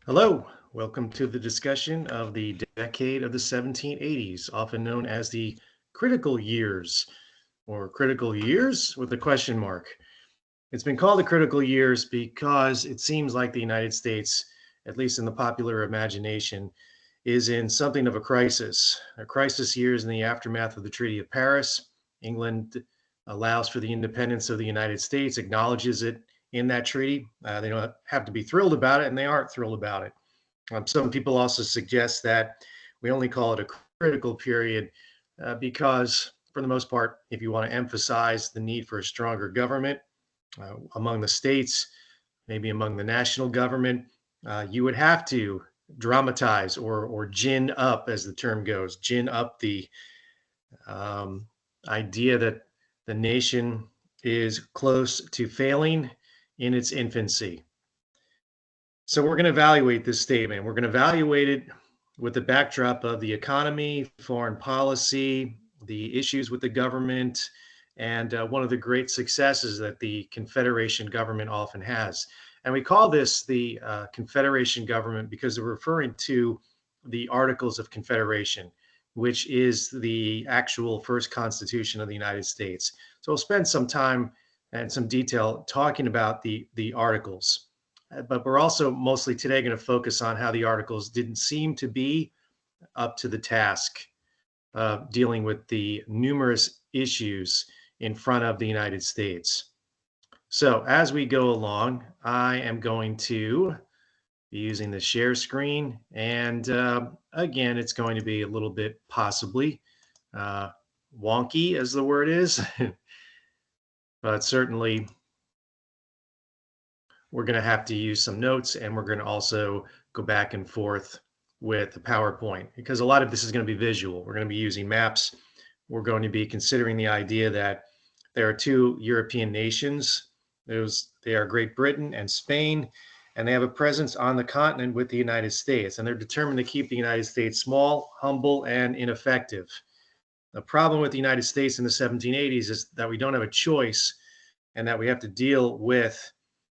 Hello, welcome to the discussion of the decade of the 1780s, often known as the critical years or critical years with a question mark. It's been called the critical years because it seems like the United States, at least in the popular imagination, is in something of a crisis. A crisis years in the aftermath of the Treaty of Paris. England allows for the independence of the United States, acknowledges it in that treaty. They don't have to be thrilled about it, and they aren't thrilled about it. Some people also suggest that we only call it a critical period because, for the most part, if you want to emphasize the need for a stronger government among the states, maybe among the national government, you would have to dramatize or gin up, as the term goes, gin up the um, idea that the nation is close to failing in its infancy. So we're going to evaluate this statement. We're going to evaluate it with the backdrop of the economy, foreign policy, the issues with the government, and one of the great successes that the Confederation government often has. And we call this the Confederation government because we're referring to the Articles of Confederation, which is the actual first Constitution of the United States. So we'll spend some time and some detail talking about the Articles. But we're also mostly today going to focus on how the Articles didn't seem to be up to the task of dealing with the numerous issues in front of the United States. So as we go along, I am going to be using the share screen. And again, it's going to be a little bit possibly wonky, as the word is, but certainly we're going to have to use some notes, and we're going to also go back and forth with the PowerPoint because a lot of this is going to be visual. We're going to be using maps. We're going to be considering the idea that there are two European nations. They are Great Britain and Spain, and they have a presence on the continent with the United States, and they're determined to keep the United States small, humble, and ineffective. The problem with the United States in the 1780s is that we don't have a choice and that we have to deal with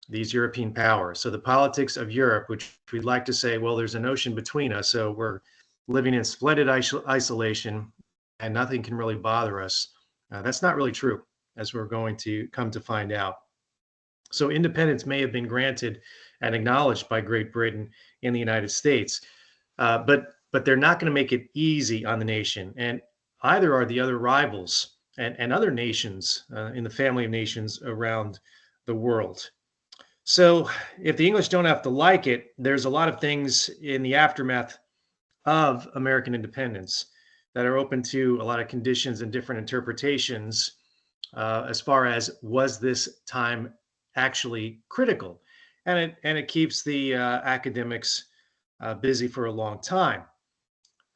these European powers. So the politics of Europe, which we'd like to say, well, there's an ocean between us, so we're living in splendid isolation and nothing can really bother us. That's not really true, as we're going to come to find out. So independence may have been granted and acknowledged by Great Britain in the United States, but they're not going to make it easy on the nation, and either are the other rivals and other nations in the family of nations around the world. So if the English don't have to like it, there's a lot of things in the aftermath of American independence that are open to a lot of conditions and different interpretations as far as was this time actually critical, and it keeps the academics busy for a long time,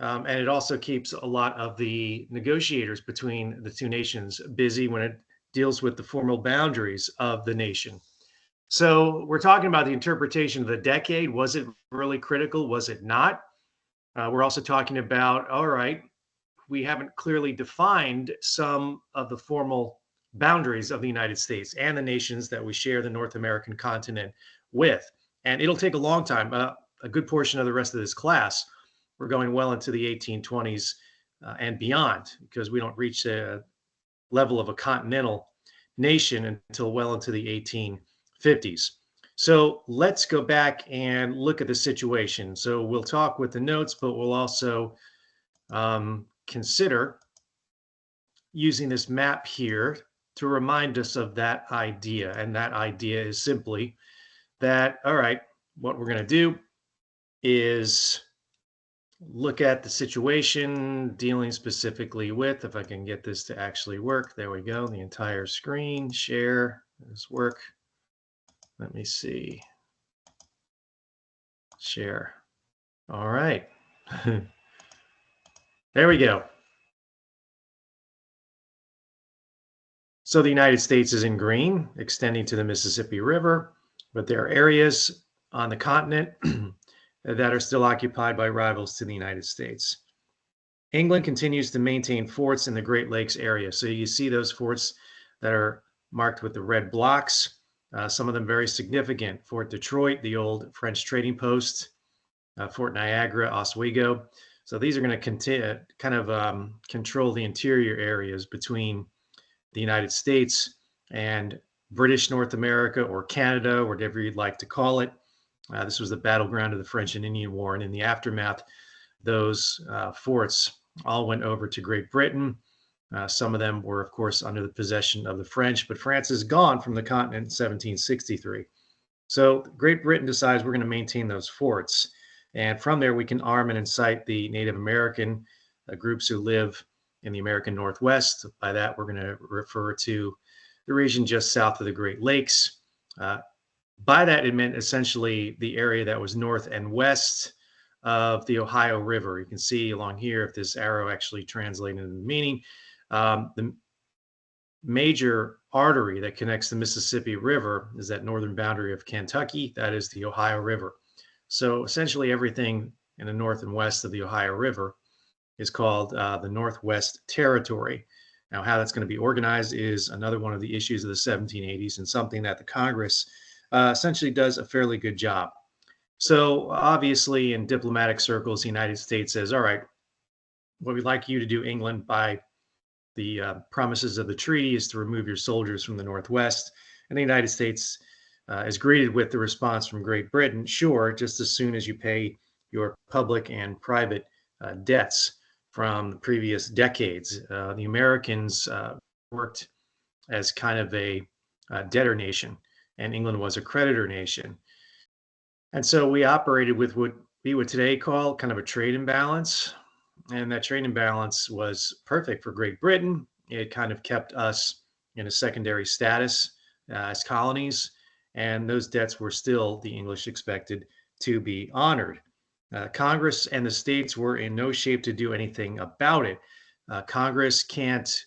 and it also keeps a lot of the negotiators between the two nations busy when it deals with the formal boundaries of the nation. So we're talking about the interpretation of the decade. Was it really critical? Was it not? We're also talking about, all right, we haven't clearly defined some of the formal boundaries of the United States and the nations that we share the North American continent with. And it'll take a long time, a good portion of the rest of this class. We're going well into the 1820s and beyond because we don't reach a level of a continental nation until well into the 1850s. So let's go back and look at the situation. So we'll talk with the notes, but we'll also consider using this map here to remind us of that idea. And that idea is simply that, all right, what we're going to do is look at the situation dealing specifically with, if I can get this to actually work, there we go, the entire screen, share, this work. Let me see. Share. All right. There we go. So the United States is in green, extending to the Mississippi River, but there are areas on the continent that are still occupied by rivals to the United States. England continues to maintain forts in the Great Lakes area. So you see those forts that are marked with the red blocks, some of them very significant. Fort Detroit, the old French trading post, Fort Niagara, Oswego. So these are going to continue, kind of control the interior areas between the United States and British North America or Canada, whatever you'd like to call it. This was the battleground of the French and Indian War. And in the aftermath, those forts all went over to Great Britain. Some of them were, of course, under the possession of the French, but France is gone from the continent in 1763. So Great Britain decides we're going to maintain those forts. And from there, we can arm and incite the Native American groups who live in the American Northwest. By that, we're going to refer to the region just south of the Great Lakes. Uh, by that, it meant essentially the area that was north and west of the Ohio River. You can see along here if this arrow actually translated into the meaning. The major artery that connects the Mississippi River is that northern boundary of Kentucky. That is the Ohio River. So essentially everything in the north and west of the Ohio River is called the Northwest Territory. Now, how that's going to be organized is another one of the issues of the 1780s and something that the Congress essentially does a fairly good job. So obviously in diplomatic circles, the United States says, all right, what we'd like you to do, England, by the promises of the treaty is to remove your soldiers from the Northwest. And the United States is greeted with the response from Great Britain, sure, just as soon as you pay your public and private debts from the previous decades. The Americans worked as kind of a debtor nation, and England was a creditor nation. And so we operated with what we would today call kind of a trade imbalance. And that trade imbalance was perfect for Great Britain. It kind of kept us in a secondary status as colonies, and those debts were still the English expected to be honored. Congress and the states were in no shape to do anything about it. Congress can't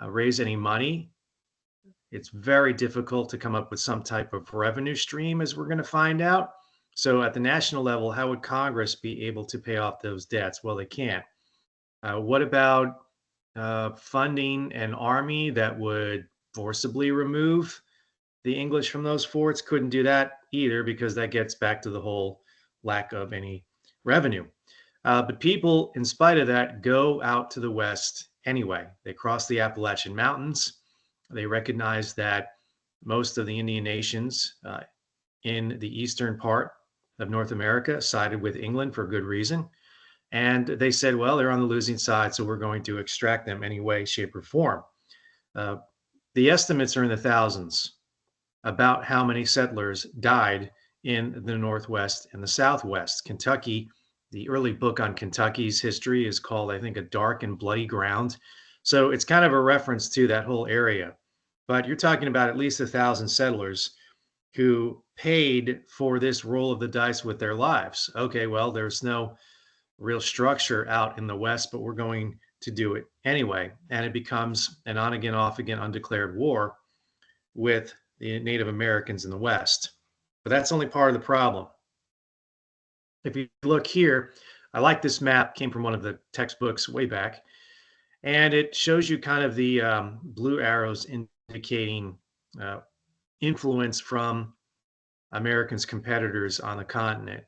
raise any money. It's very difficult to come up with some type of revenue stream, as we're going to find out. So, at the national level, how would Congress be able to pay off those debts? Well, they can't. What about funding an army that would forcibly remove the English from those forts? Couldn't do that either because that gets back to the whole lack of any revenue. But people, in spite of that, go out to the West anyway. They cross the Appalachian Mountains. They recognize that most of the Indian nations in the eastern part of North America sided with England for good reason. And they said, well, they're on the losing side, so we're going to extract them any way, shape, or form. Uh, the estimates are in the thousands about how many settlers died in the Northwest and the Southwest. Kentucky, the early book on Kentucky's history is called, I think, A Dark and Bloody Ground. So it's kind of a reference to that whole area. But you're talking about at least 1,000 settlers who paid for this roll of the dice with their lives. Okay, well, there's no real structure out in the West, but we're going to do it anyway. And it becomes an on again, off again undeclared war with the Native Americans in the West. But that's only part of the problem. If you look here, I like this map, came from one of the textbooks way back, and it shows you kind of the blue arrows indicating influence from Americans' competitors on the continent.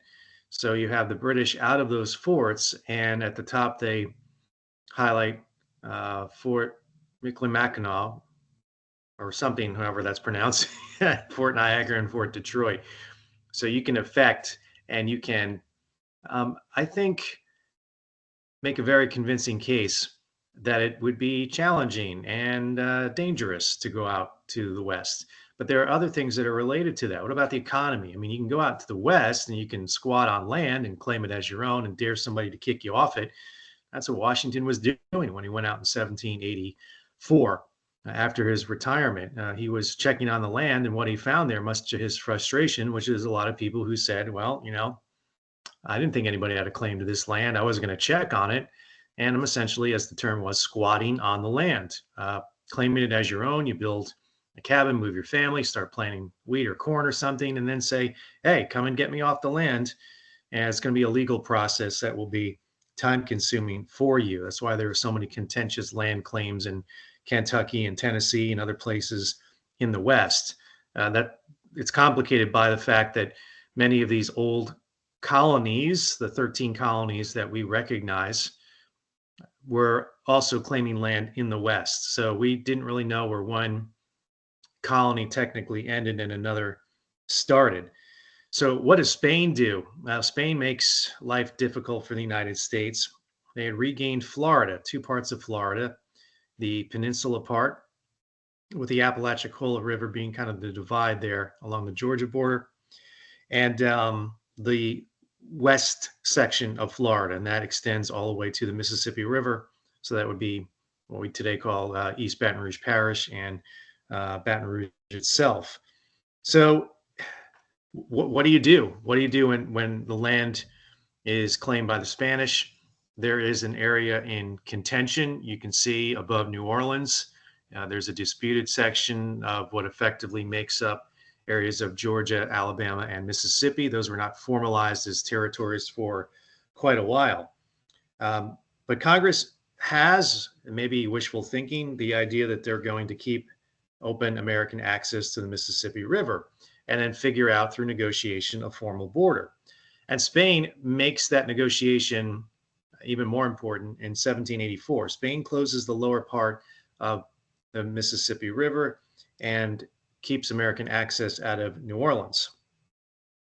So you have the British out of those forts, and at the top they highlight Fort Michilimackinac or something, however that's pronounced, Fort Niagara and Fort Detroit. So you can affect and you can, I think, make a very convincing case that it would be challenging and dangerous to go out to the West. But there are other things that are related to that. What about the economy? I mean, you can go out to the West and you can squat on land and claim it as your own and dare somebody to kick you off it. That's what Washington was doing when he went out in 1784 after his retirement. He was checking on the land, and what he found there, much to his frustration, which is a lot of people who said, well, I didn't think anybody had a claim to this land. I wasn't going to check on it. And I'm essentially, as the term was, squatting on the land, claiming it as your own. You build a cabin, move your family, start planting wheat or corn or something, and then say, hey, come and get me off the land. And it's going to be a legal process that will be time consuming for you. That's why there are so many contentious land claims in Kentucky and Tennessee and other places in the West. That it's complicated by the fact that many of these old colonies, the 13 colonies that we recognize, were also claiming land in the West. So we didn't really know where one colony technically ended and another started. So what does Spain do? Spain makes life difficult for the United States. They had regained Florida, two parts of Florida, the peninsula part, with the Apalachicola River being kind of the divide there along the Georgia border, and the west section of Florida, and that extends all the way to the Mississippi River. So that would be what we today call East Baton Rouge Parish and Baton Rouge itself. So what do you do? What do you do when the land is claimed by the Spanish? There is an area in contention. You can see above New Orleans, there's a disputed section of what effectively makes up areas of Georgia, Alabama, and Mississippi. Those were not formalized as territories for quite a while. But Congress has, maybe wishful thinking, the idea that they're going to keep open American access to the Mississippi River and then figure out through negotiation a formal border. And Spain makes that negotiation even more important in 1784. Spain closes the lower part of the Mississippi River and keeps American access out of New Orleans.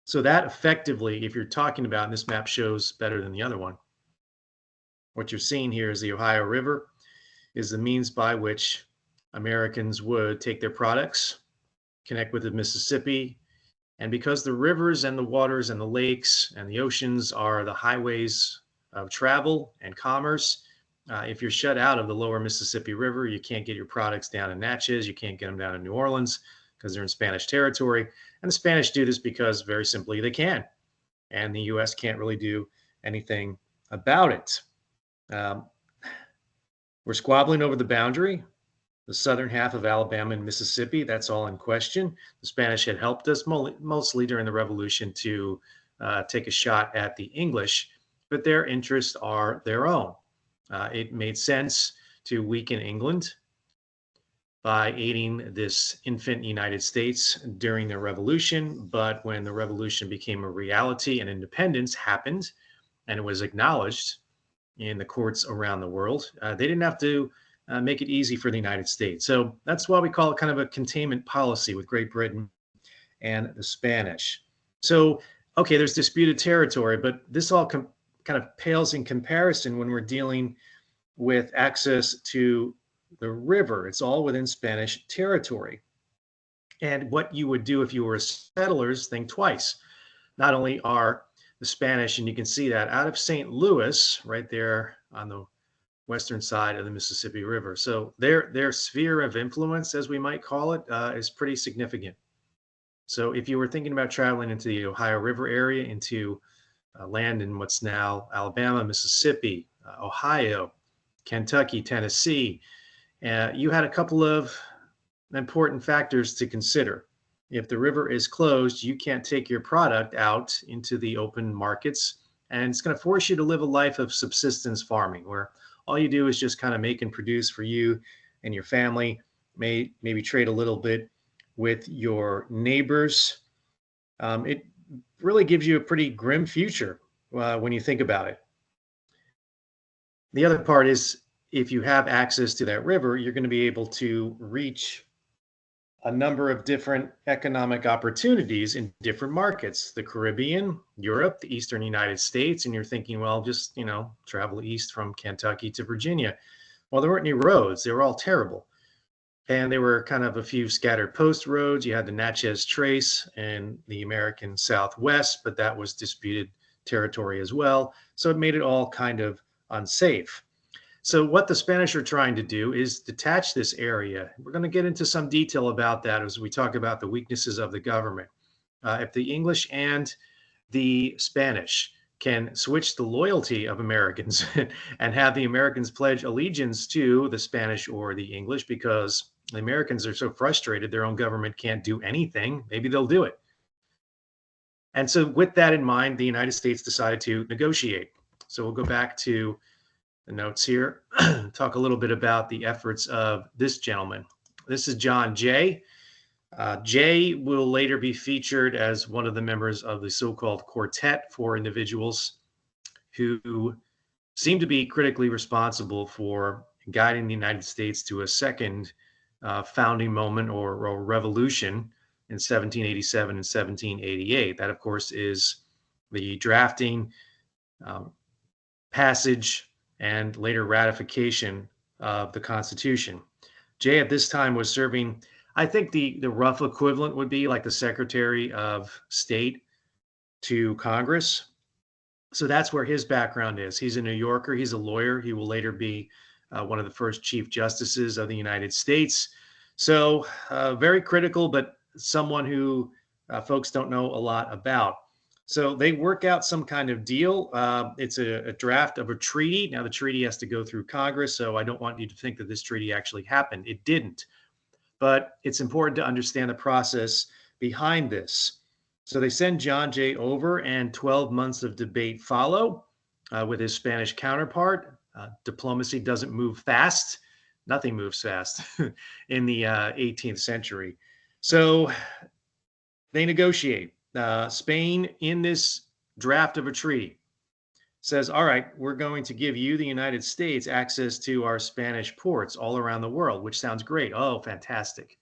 So that effectively, if you're talking about, and this map shows better than the other one, what you're seeing here is the Ohio River is the means by which Americans would take their products, connect with the Mississippi. And because the rivers and the waters and the lakes and the oceans are the highways of travel and commerce, if you're shut out of the lower Mississippi River, you can't get your products down in Natchez, you can't get them down in New Orleans because they're in Spanish territory. And the Spanish do this because very simply they can. And the US can't really do anything about it. We're squabbling over the boundary, the southern half of Alabama and Mississippi. That's all in question. The Spanish had helped us mostly during the Revolution to take a shot at the English, but their interests are their own. It made sense to weaken England by aiding this infant United States during the Revolution. But when the Revolution became a reality and independence happened, and it was acknowledged in the courts around the world, they didn't have to make it easy for the United States. So that's why we call it kind of a containment policy with Great Britain and the Spanish. So, okay, there's disputed territory, but this all kind of pales in comparison when we're dealing with access to the river. It's all within Spanish territory. And what you would do if you were settlers, think twice. Not only are the Spanish, and you can see that out of St. Louis, right there on the western side of the Mississippi River. So their sphere of influence, as we might call it, is pretty significant. So if you were thinking about traveling into the Ohio River area, into land in what's now Alabama, Mississippi, Ohio, Kentucky, Tennessee, you had a couple of important factors to consider. If the river is closed, you can't take your product out into the open markets, and it's going to force you to live a life of subsistence farming, where all you do is just kind of make and produce for you and your family, maybe trade a little bit with your neighbors. It really gives you a pretty grim future when you think about it. The other part is if you have access to that river, you're going to be able to reach a number of different economic opportunities in different markets, the Caribbean, Europe, the Eastern United States. And you're thinking, well, just, travel east from Kentucky to Virginia. Well, there weren't any roads. They were all terrible. And there were kind of a few scattered post roads. You had the Natchez Trace in the American Southwest, but that was disputed territory as well. So it made it all kind of unsafe. So what the Spanish are trying to do is detach this area. We're going to get into some detail about that as we talk about the weaknesses of the government. If the English and the Spanish can switch the loyalty of Americans and have the Americans pledge allegiance to the Spanish or the English because the Americans are so frustrated their own government can't do anything, maybe they'll do it. And so with that in mind, the United States decided to negotiate. So we'll go back to the notes here, talk a little bit about the efforts of this gentleman. This is John Jay. Jay will later be featured as one of the members of the so-called quartet, four individuals who seem to be critically responsible for guiding the United States to a second founding moment or revolution in 1787 and 1788. That, of course, is the drafting, um, passage, and later ratification of the Constitution. Jay at this time was serving, I think the rough equivalent would be like the Secretary of State to Congress. So that's where his background is. He's a New Yorker. He's a lawyer. He will later be one of the first Chief Justices of the United States. So very critical, but someone who folks don't know a lot about. So they work out some kind of deal. It's a draft of a treaty. Now the treaty has to go through Congress, so I don't want you to think that this treaty actually happened. It didn't. But it's important to understand the process behind this. So they send John Jay over, and 12 months of debate follow with his Spanish counterpart. Diplomacy doesn't move fast. Nothing moves fast in the 18th century. So they negotiate. Spain, in this draft of a treaty, says, all right, we're going to give you, the United States, access to our Spanish ports all around the world, which sounds great. Oh, fantastic.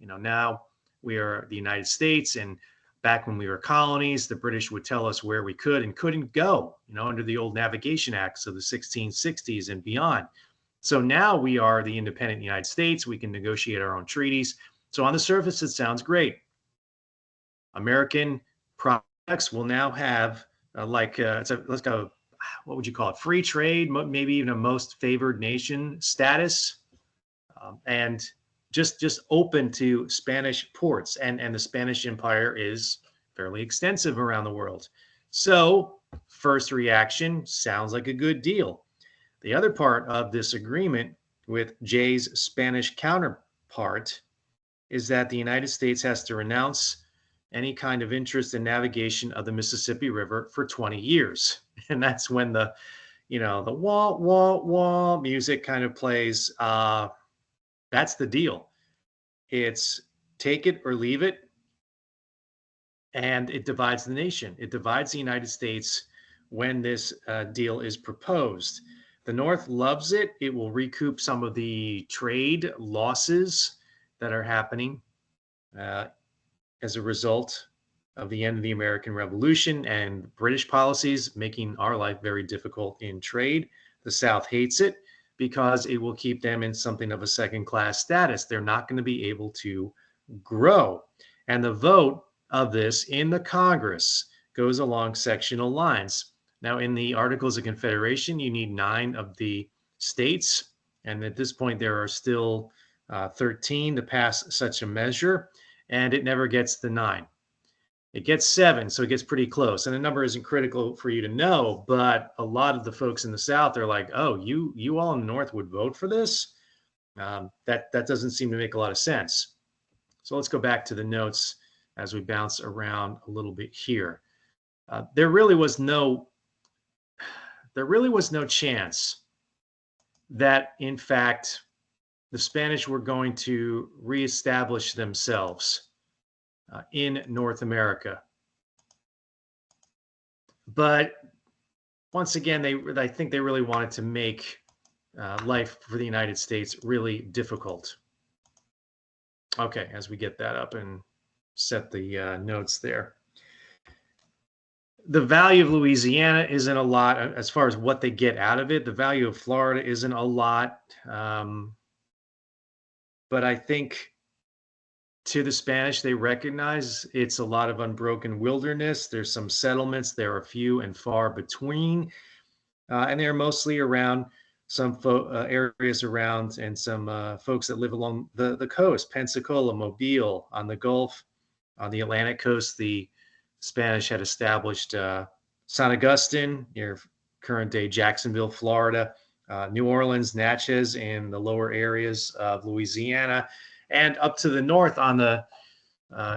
Now we are the United States, and back when we were colonies, the British would tell us where we could and couldn't go, under the old navigation acts of the 1660s and beyond. So now we are the independent United States. We can negotiate our own treaties. So on the surface, it sounds great. American products will now have let's go, what would you call it? Free trade, maybe even a most favored nation status, and just open to Spanish ports. And the Spanish Empire is fairly extensive around the world. So first reaction, sounds like a good deal. The other part of this agreement with Jay's Spanish counterpart is that the United States has to renounce any kind of interest in navigation of the Mississippi River for 20 years. And that's when the wah, wah, wah music kind of plays. That's the deal. It's take it or leave it. And it divides the nation. It divides the United States when this deal is proposed. The North loves it. It will recoup some of the trade losses that are happening as a result of the end of the American Revolution and British policies making our life very difficult in trade. The South hates it because it will keep them in something of a second-class status. They're not going to be able to grow. And the vote of this in the Congress goes along sectional lines. Now, in the Articles of Confederation, you need 9 of the states. And at this point, there are still 13 to pass such a measure. And it never gets the 9. It gets 7, so it gets pretty close. And the number isn't critical for you to know, but a lot of the folks in the South are like, oh, you all in the North would vote for this? That doesn't seem to make a lot of sense. So let's go back to the notes as we bounce around a little bit here. There really was no chance that, in fact, the Spanish were going to reestablish themselves in North America. But once again, I think they really wanted to make life for the United States really difficult. Okay, as we get that up and set the notes there. The value of Louisiana isn't a lot as far as what they get out of it. The value of Florida isn't a lot. But I think to the Spanish, they recognize it's a lot of unbroken wilderness. There's some settlements. There are few and far between. And they're mostly around some areas around and some folks that live along the coast, Pensacola, Mobile, on the Gulf, on the Atlantic coast. The Spanish had established San Augustine, near current day Jacksonville, Florida, New Orleans, Natchez, and the lower areas of Louisiana. And up to the north on the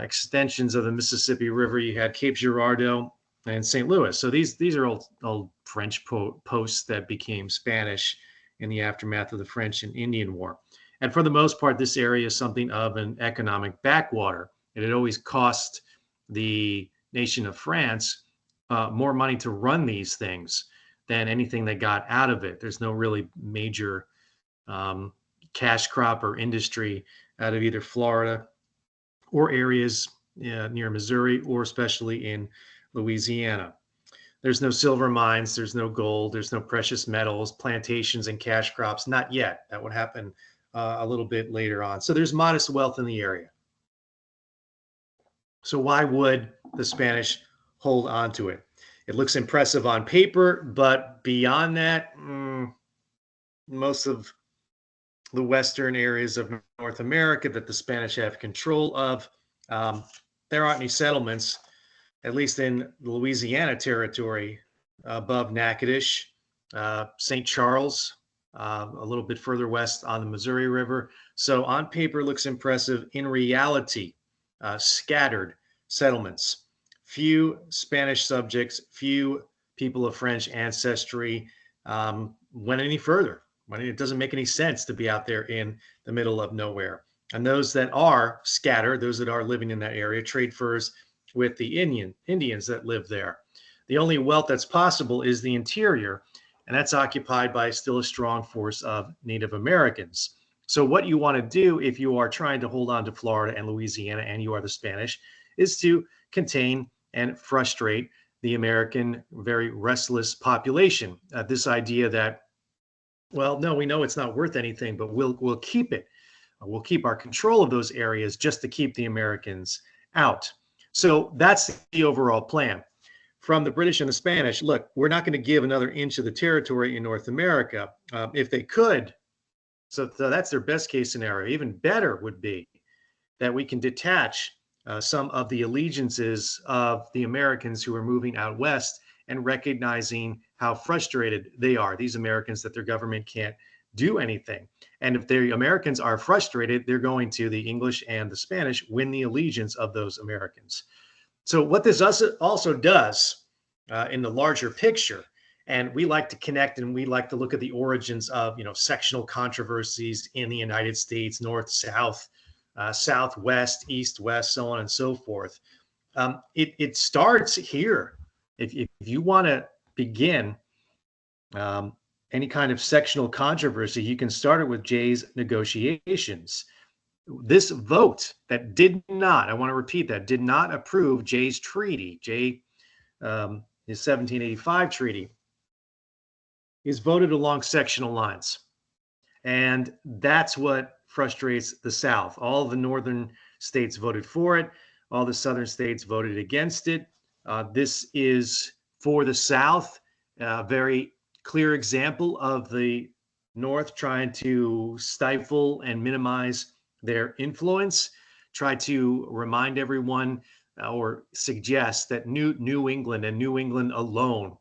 extensions of the Mississippi River, you had Cape Girardeau and St. Louis. So these are old French posts that became Spanish in the aftermath of the French and Indian War. And for the most part, this area is something of an economic backwater. And it always cost the nation of France more money to run these things than anything they got out of it. There's no really major um, cash crop or industry out of either Florida or areas near Missouri, or especially in Louisiana. There's no silver mines, there's no gold, there's no precious metals, plantations, and cash crops. Not yet. That would happen a little bit later on. So there's modest wealth in the area. So why would the Spanish hold on to it? It looks impressive on paper, but beyond that, most of the western areas of North America that the Spanish have control of, um, there aren't any settlements, at least in the Louisiana territory, above Natchitoches, St. Charles, a little bit further west on the Missouri River. So on paper, looks impressive. In reality, scattered settlements, few Spanish subjects, few people of French ancestry went any further. When it doesn't make any sense to be out there in the middle of nowhere. And those that are scattered, those that are living in that area, trade furs with the Indians that live there. The only wealth that's possible is the interior, and that's occupied by still a strong force of Native Americans. So what you want to do if you are trying to hold on to Florida and Louisiana and you are the Spanish is to contain and frustrate the American very restless population. This idea that, well, no, we know it's not worth anything, but we'll keep it. We'll keep our control of those areas just to keep the Americans out. So that's the overall plan. From the British and the Spanish, look, we're not going to give another inch of the territory in North America. If they could, so that's their best case scenario. Even better would be that we can detach some of the allegiances of the Americans who are moving out west and recognizing how frustrated they are, these Americans, that their government can't do anything. And if the Americans are frustrated, they're going to, the English and the Spanish, win the allegiance of those Americans. So what this also does in the larger picture, and we like to connect and we like to look at the origins of, sectional controversies in the United States, north, south, southwest, east, west, so on and so forth. It starts here. If you want to begin any kind of sectional controversy, you can start it with Jay's negotiations. This vote that did not, I want to repeat that, did not approve Jay's treaty, his 1785 treaty, is voted along sectional lines. And that's what frustrates the South. All the northern states voted for it. All the southern states voted against it. This is, for the South, a very clear example of the North trying to stifle and minimize their influence, try to remind everyone or suggest that New England and New England alone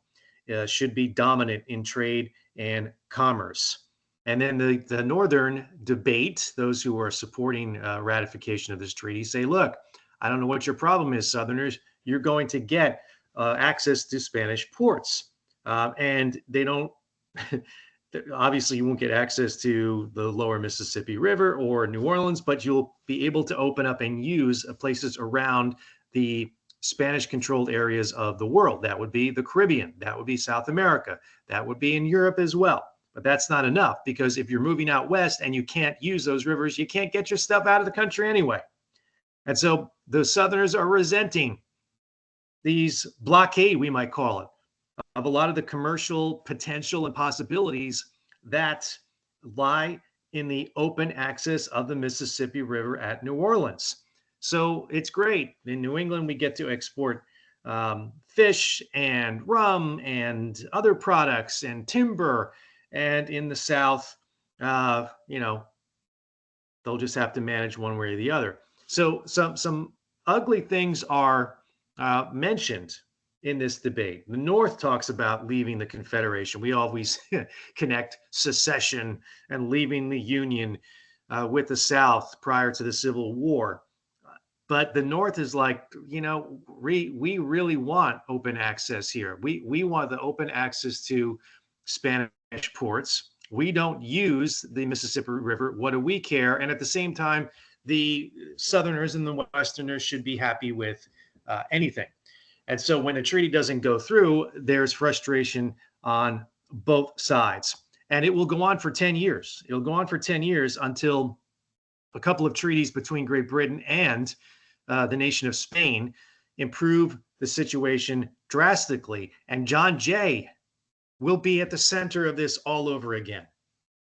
should be dominant in trade and commerce. And then the Northern debate, those who are supporting ratification of this treaty, say, look, I don't know what your problem is, Southerners. You're going to get access to Spanish ports. And they don't, obviously, you won't get access to the lower Mississippi River or New Orleans, but you'll be able to open up and use places around the Spanish controlled areas of the world. That would be the Caribbean. That would be South America. That would be in Europe as well. But that's not enough, because if you're moving out west and you can't use those rivers, you can't get your stuff out of the country anyway. And so the Southerners are resenting these blockade, we might call it, of a lot of the commercial potential and possibilities that lie in the open access of the Mississippi River at New Orleans. So it's great. In New England, we get to export fish and rum and other products and timber. And in the South, they'll just have to manage one way or the other. So some ugly things are mentioned in this debate. The North talks about leaving the Confederation. We always connect secession and leaving the Union with the South prior to the Civil War. But the North is like, we really want open access here. We want the open access to Spanish ports. We don't use the Mississippi River. What do we care? And at the same time, the Southerners and the Westerners should be happy with anything. And so when a treaty doesn't go through, there's frustration on both sides. And it will go on for 10 years. It'll go on for 10 years until a couple of treaties between Great Britain and the nation of Spain improve the situation drastically. And John Jay will be at the center of this all over again.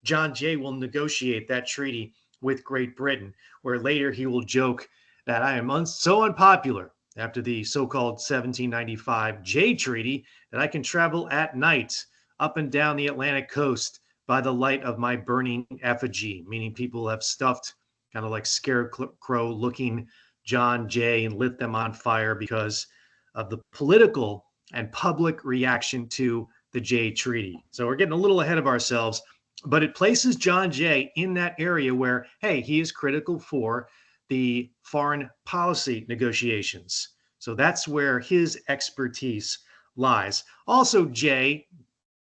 John Jay will negotiate that treaty with Great Britain, where later he will joke that I am so unpopular after the so-called 1795 Jay Treaty that I can travel at night up and down the Atlantic coast by the light of my burning effigy, meaning people have stuffed kind of like scarecrow looking John Jay and lit them on fire because of the political and public reaction to the Jay Treaty. So we're getting a little ahead of ourselves, but it places John Jay in that area where, hey, he is critical for the foreign policy negotiations. So that's where his expertise lies. Also, Jay,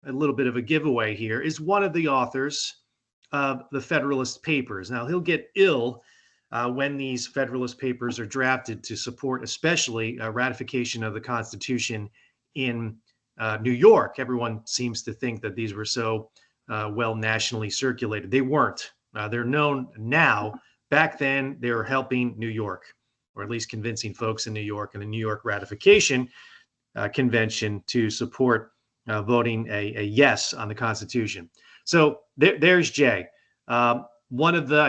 a little bit of a giveaway here, is one of the authors of the Federalist Papers. Now, he'll get ill when these Federalist Papers are drafted to support, especially ratification of the Constitution in New York. Everyone seems to think that these were so well nationally circulated. They weren't. They're known now. Back then, they were helping New York, or at least convincing folks in New York and the New York Ratification Convention to support voting a yes on the Constitution. So there's Jay. I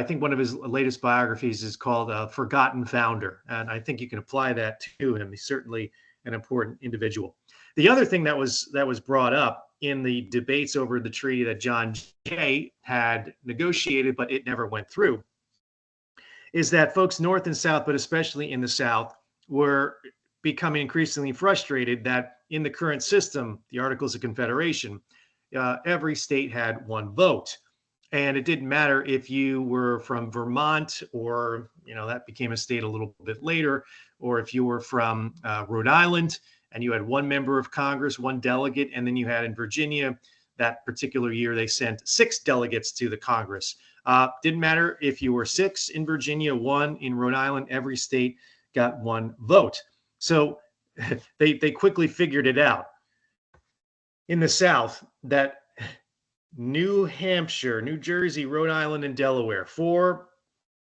think one of his latest biographies is called Forgotten Founder. And I think you can apply that to him. He's certainly an important individual. The other thing that was brought up in the debates over the treaty that John Jay had negotiated, but it never went through, is that folks north and south, but especially in the south, were becoming increasingly frustrated that in the current system, the Articles of Confederation, every state had one vote. And it didn't matter if you were from Vermont or, that became a state a little bit later, or if you were from Rhode Island and you had one member of Congress, one delegate, and then you had in Virginia, that particular year, they sent 6 delegates to the Congress. Didn't matter if you were 6 in Virginia, 1 in Rhode Island, every state got one vote. So they quickly figured it out in the South that New Hampshire, New Jersey, Rhode Island, and Delaware, 4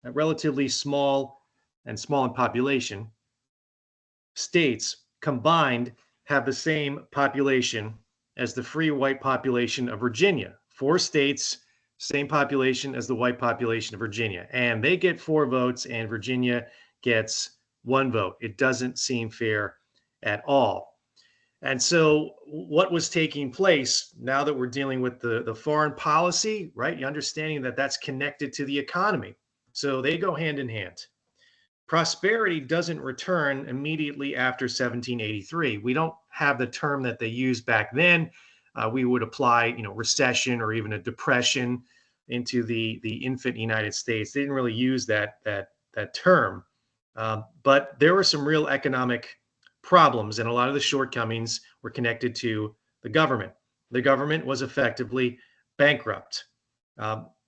relatively small in population states combined have the same population as the free white population of Virginia. 4 states, same population as the white population of Virginia. And they get 4 votes and Virginia gets 1 vote. It doesn't seem fair at all. And so what was taking place now that we're dealing with the foreign policy, right? You're understanding that that's connected to the economy. So they go hand in hand. Prosperity doesn't return immediately after 1783. We don't have the term that they used back then. We would apply, recession or even a depression into the infant United States. They didn't really use that term, but there were some real economic problems, and a lot of the shortcomings were connected to the government. The government was effectively bankrupt.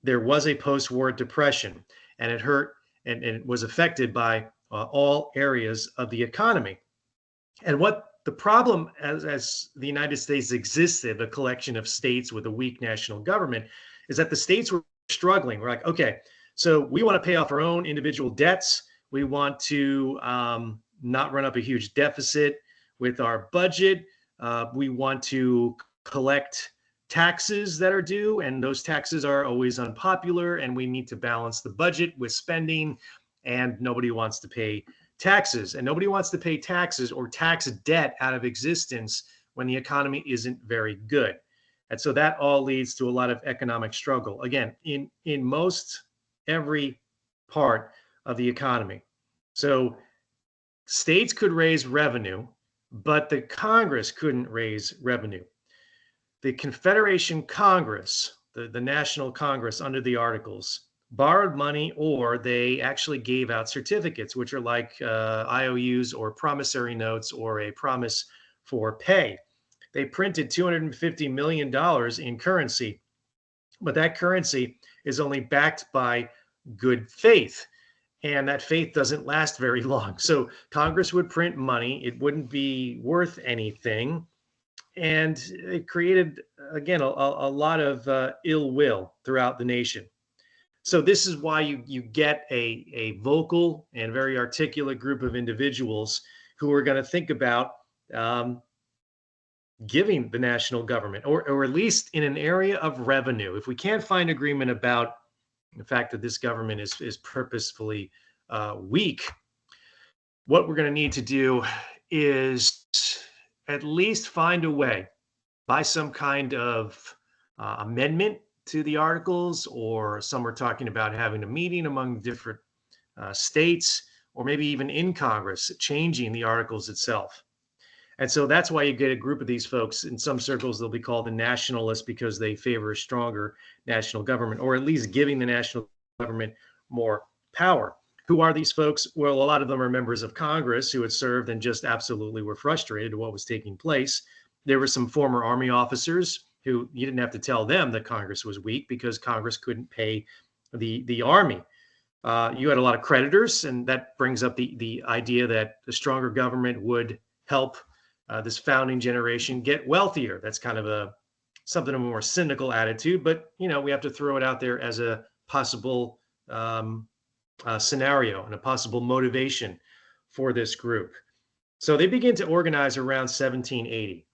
There was a post-war depression, and it hurt, and it was affected by all areas of the economy. And what the problem as the United States existed, a collection of states with a weak national government, is that the states were struggling. We're like, okay, so we want to pay off our own individual debts. We want to not run up a huge deficit with our budget. We want to collect taxes that are due, and those taxes are always unpopular, and we need to balance the budget with spending, and nobody wants to pay taxes. And nobody wants to pay taxes or tax debt out of existence when the economy isn't very good. And so that all leads to a lot of economic struggle. Again, in most every part of the economy. So states could raise revenue, but the Congress couldn't raise revenue. The Confederation Congress, the National Congress under the Articles, borrowed money, or they actually gave out certificates, which are like IOUs or promissory notes or a promise for pay. They printed $250 million in currency But that currency is only backed by good faith. And that faith doesn't last very long. So Congress would print money, it wouldn't be worth anything. And it created, again, a lot of ill will throughout the nation. So this is why you get a vocal and very articulate group of individuals who are going to think about um, giving the national government, or at least in an area of revenue. If we can't find agreement about the fact that this government is purposefully weak, what we're going to need to do is at least find a way by some kind of amendment to the articles, or some are talking about having a meeting among different states, or maybe even in Congress, changing the articles itself. And so that's why you get a group of these folks. In some circles, they'll be called the nationalists because they favor a stronger national government, or at least giving the national government more power. Who are these folks? Well, a lot of them are members of Congress who had served and just absolutely were frustrated at what was taking place. There were some former Army officers who you didn't have to tell them that Congress was weak because Congress couldn't pay the Army. You had a lot of creditors, and that brings up the idea that the stronger government would help this founding generation get wealthier. That's kind of something of a more cynical attitude, but we have to throw it out there as a possible scenario and a possible motivation for this group. So they begin to organize around 1780.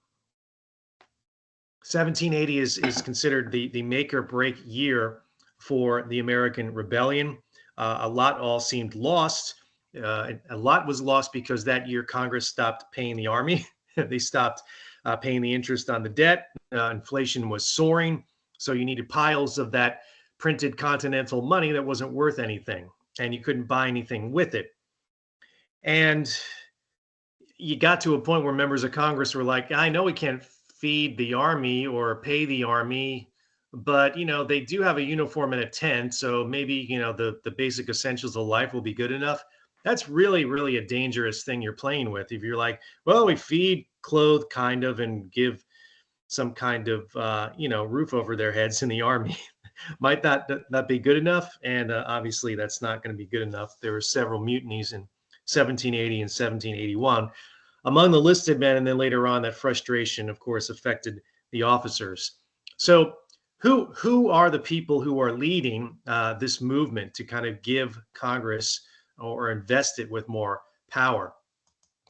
1780 is considered the make or break year for the American Rebellion. A lot all seemed lost. A lot was lost because that year Congress stopped paying the Army. They stopped paying the interest on the debt. Inflation was soaring. So you needed piles of that printed continental money that wasn't worth anything, and you couldn't buy anything with it. And you got to a point where members of Congress were like, I know we can't feed the Army or pay the Army, but they do have a uniform and a tent, so maybe the basic essentials of life will be good enough. That's really, really a dangerous thing you're playing with. If you're like, well, we feed, clothe, kind of, and give some kind of roof over their heads in the Army, might that not be good enough? And obviously that's not going to be good enough. There were several mutinies in 1780 and 1781 among the listed men, and then later on that frustration, of course, affected the officers. So who are the people who are leading this movement to kind of give Congress or invest it with more power?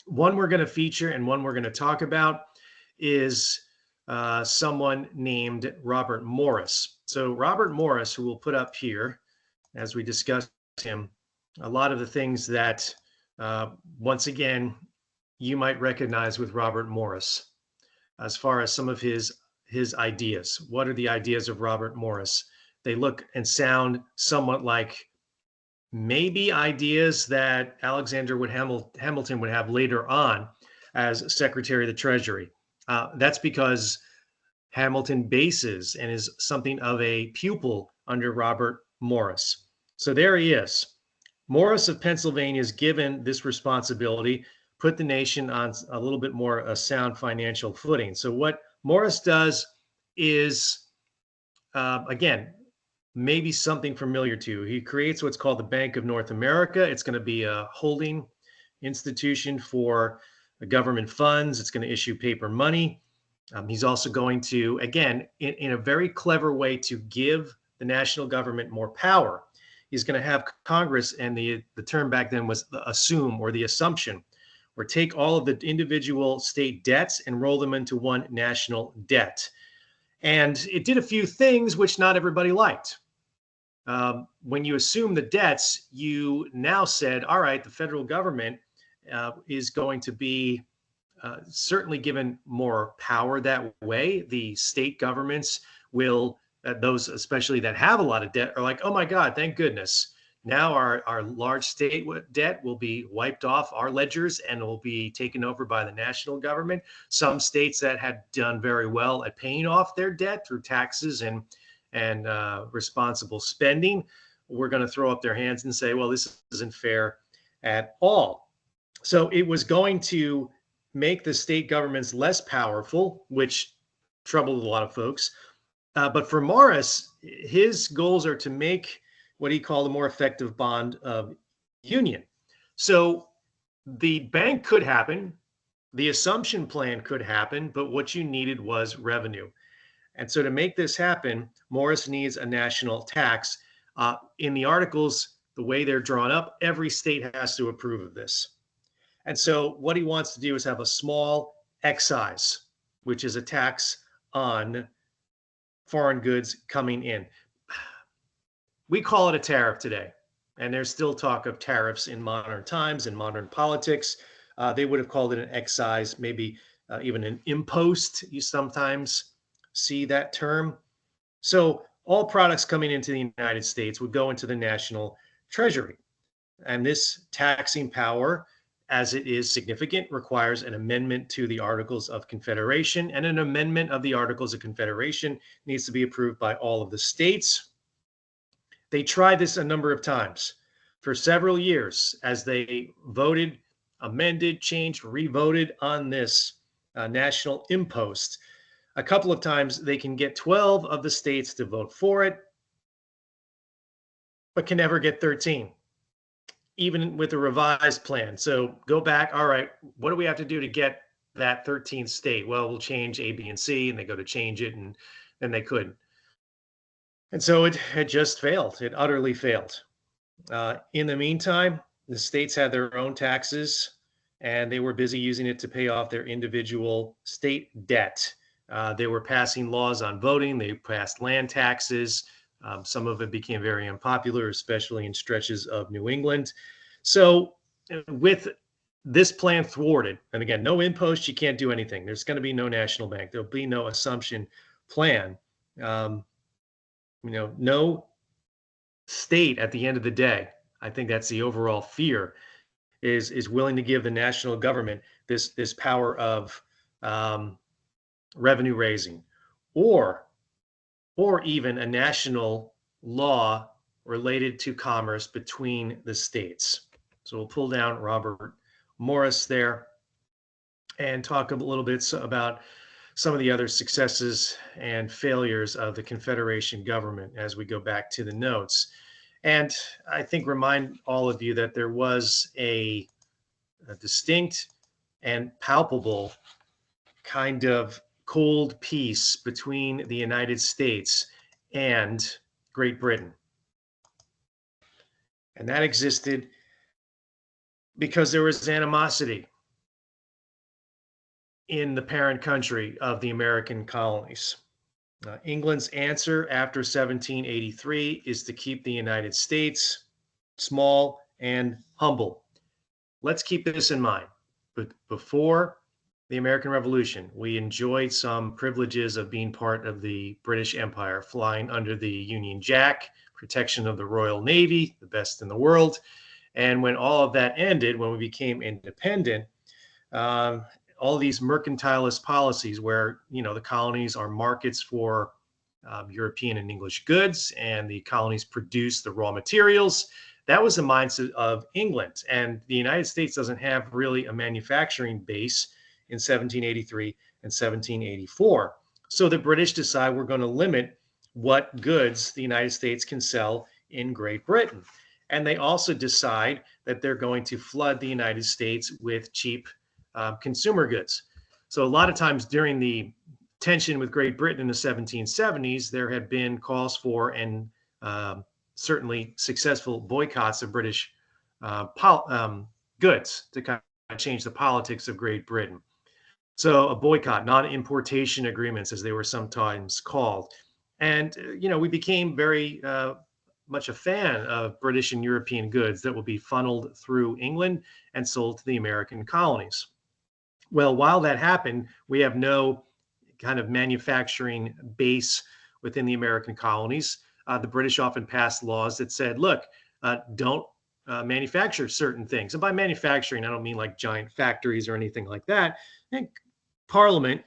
One we're going to feature and one we're going to talk about is someone named Robert Morris. So Robert Morris, who we'll put up here as we discuss him, a lot of the things that, once again, you might recognize with Robert Morris as far as some of his ideas. What are the ideas of Robert Morris? They look and sound somewhat like maybe ideas that Alexander Hamilton would have later on as Secretary of the Treasury. That's because Hamilton bases and is something of a pupil under Robert Morris. So there he is. Morris of Pennsylvania is given this responsibility, put the nation on a little bit more a sound financial footing. So what Morris does is, again, maybe something familiar to you. He creates what's called the Bank of North America. It's going to be a holding institution for the government funds. It's going to issue paper money. He's also going to, again, in a very clever way to give the national government more power. He's going to have Congress, and the term back then was the assume, or the assumption, or take all of the individual state debts and roll them into one national debt. And it did a few things which not everybody liked. When you assume the debts, you now said, all right, the federal government is going to be certainly given more power that way. The state governments will, those especially that have a lot of debt, are like, oh my God, thank goodness. Now our large state debt will be wiped off our ledgers and will be taken over by the national government. Some states that had done very well at paying off their debt through taxes and responsible spending, we're going to throw up their hands and say, well, this isn't fair at all. So it was going to make the state governments less powerful, which troubled a lot of folks. But for Morris, his goals are to make what he called a more effective bond of union. So the bank could happen, the assumption plan could happen, but what you needed was revenue. And so to make this happen, Morris needs a national tax. In the articles, the way they're drawn up, every state has to approve of this. And so what he wants to do is have a small excise, which is a tax on foreign goods coming in. We call it a tariff today. And there's still talk of tariffs in modern times, in modern politics. They would have called it an excise, maybe even an impost. You sometimes see that term. So all products coming into the United States would go into the national treasury. And this taxing power, as it is significant, requires an amendment to the Articles of Confederation. And an amendment of the Articles of Confederation needs to be approved by all of the states. They tried this a number of times for several years as they voted, amended, changed, revoted on this national impost. A couple of times they can get 12 of the states to vote for it, but can never get 13, even with a revised plan. So go back. All right, what do we have to do to get that 13th state? Well, we'll change A, B, and C, and they go to change it, and then they couldn't. And so it just failed. It utterly failed. In the meantime, the states had their own taxes, and they were busy using it to pay off their individual state debt. They were passing laws on voting. They passed land taxes. Some of it became very unpopular, especially in stretches of New England. So, with this plan thwarted, and again, no impost, you can't do anything. There's going to be no national bank. There'll be no assumption plan. No state at the end of the day. I think that's the overall fear is willing to give the national government this power of revenue raising, or even a national law related to commerce between the states. So we'll pull down Robert Morris there and talk a little bit about some of the other successes and failures of the Confederation government as we go back to the notes. And I think remind all of you that there was a distinct and palpable kind of cold peace between the United States and Great Britain. And that existed because there was animosity in the parent country of the American colonies. England's answer after 1783 is to keep the United States small and humble. Let's keep this in mind. But before the American Revolution, we enjoyed some privileges of being part of the British Empire, flying under the Union Jack, protection of the Royal Navy, the best in the world. And when all of that ended, when we became independent, all these mercantilist policies where, the colonies are markets for European and English goods, and the colonies produce the raw materials. That was the mindset of England. And the United States doesn't have really a manufacturing base in 1783 and 1784. So the British decide we're going to limit what goods the United States can sell in Great Britain. And they also decide that they're going to flood the United States with cheap consumer goods. So a lot of times during the tension with Great Britain in the 1770s, there had been calls for and certainly successful boycotts of British goods to kind of change the politics of Great Britain. So a boycott, non-importation agreements, as they were sometimes called. And, we became very much a fan of British and European goods that will be funneled through England and sold to the American colonies. Well, while that happened, we have no kind of manufacturing base within the American colonies. The British often passed laws that said, look, don't manufacture certain things. And by manufacturing, I don't mean like giant factories or anything like that. I think Parliament,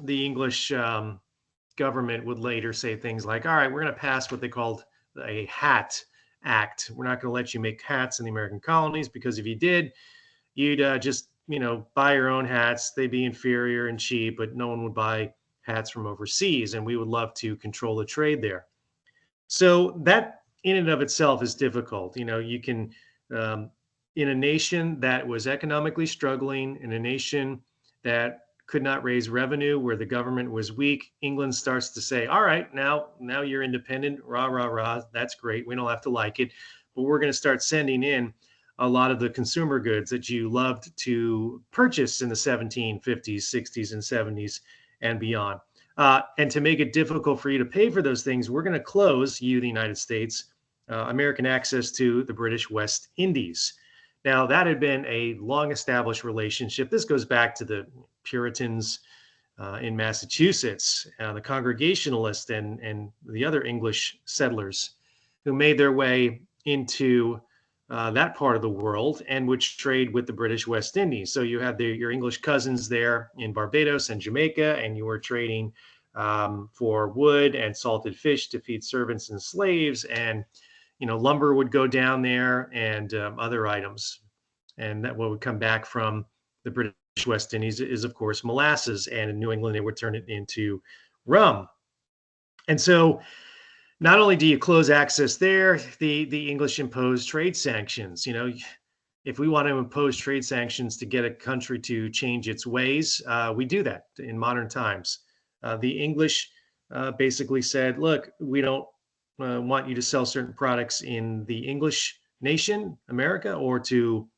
the English government, would later say things like, all right, we're going to pass what they called a Hat Act. We're not going to let you make hats in the American colonies, because if you did, you'd just buy your own hats. They'd be inferior and cheap, but no one would buy hats from overseas, and we would love to control the trade there. So that in and of itself is difficult. You can, um, in a nation that was economically struggling, in a nation that could not raise revenue, where the government was weak, England starts to say, "All right, now you're independent, rah rah rah. That's great. We don't have to like it, but we're going to start sending in a lot of the consumer goods that you loved to purchase in the 1750s, 60s, and 70s and beyond." And to make it difficult for you to pay for those things, we're going to close, you, the United States, American access to the British West Indies. Now, that had been a long established relationship. This goes back to the Puritans in Massachusetts, the Congregationalists, and the other English settlers who made their way into that part of the world and would trade with the British West Indies. So you had your English cousins there in Barbados and Jamaica, and you were trading for wood and salted fish to feed servants and slaves. And lumber would go down there, and other items. And that what would come back from the British West Indies is, of course, molasses. And in New England, they would turn it into rum. And so not only do you close access there, the English impose trade sanctions. If we want to impose trade sanctions to get a country to change its ways, we do that in modern times. The English basically said, look, we don't want you to sell certain products in the English nation, America, or to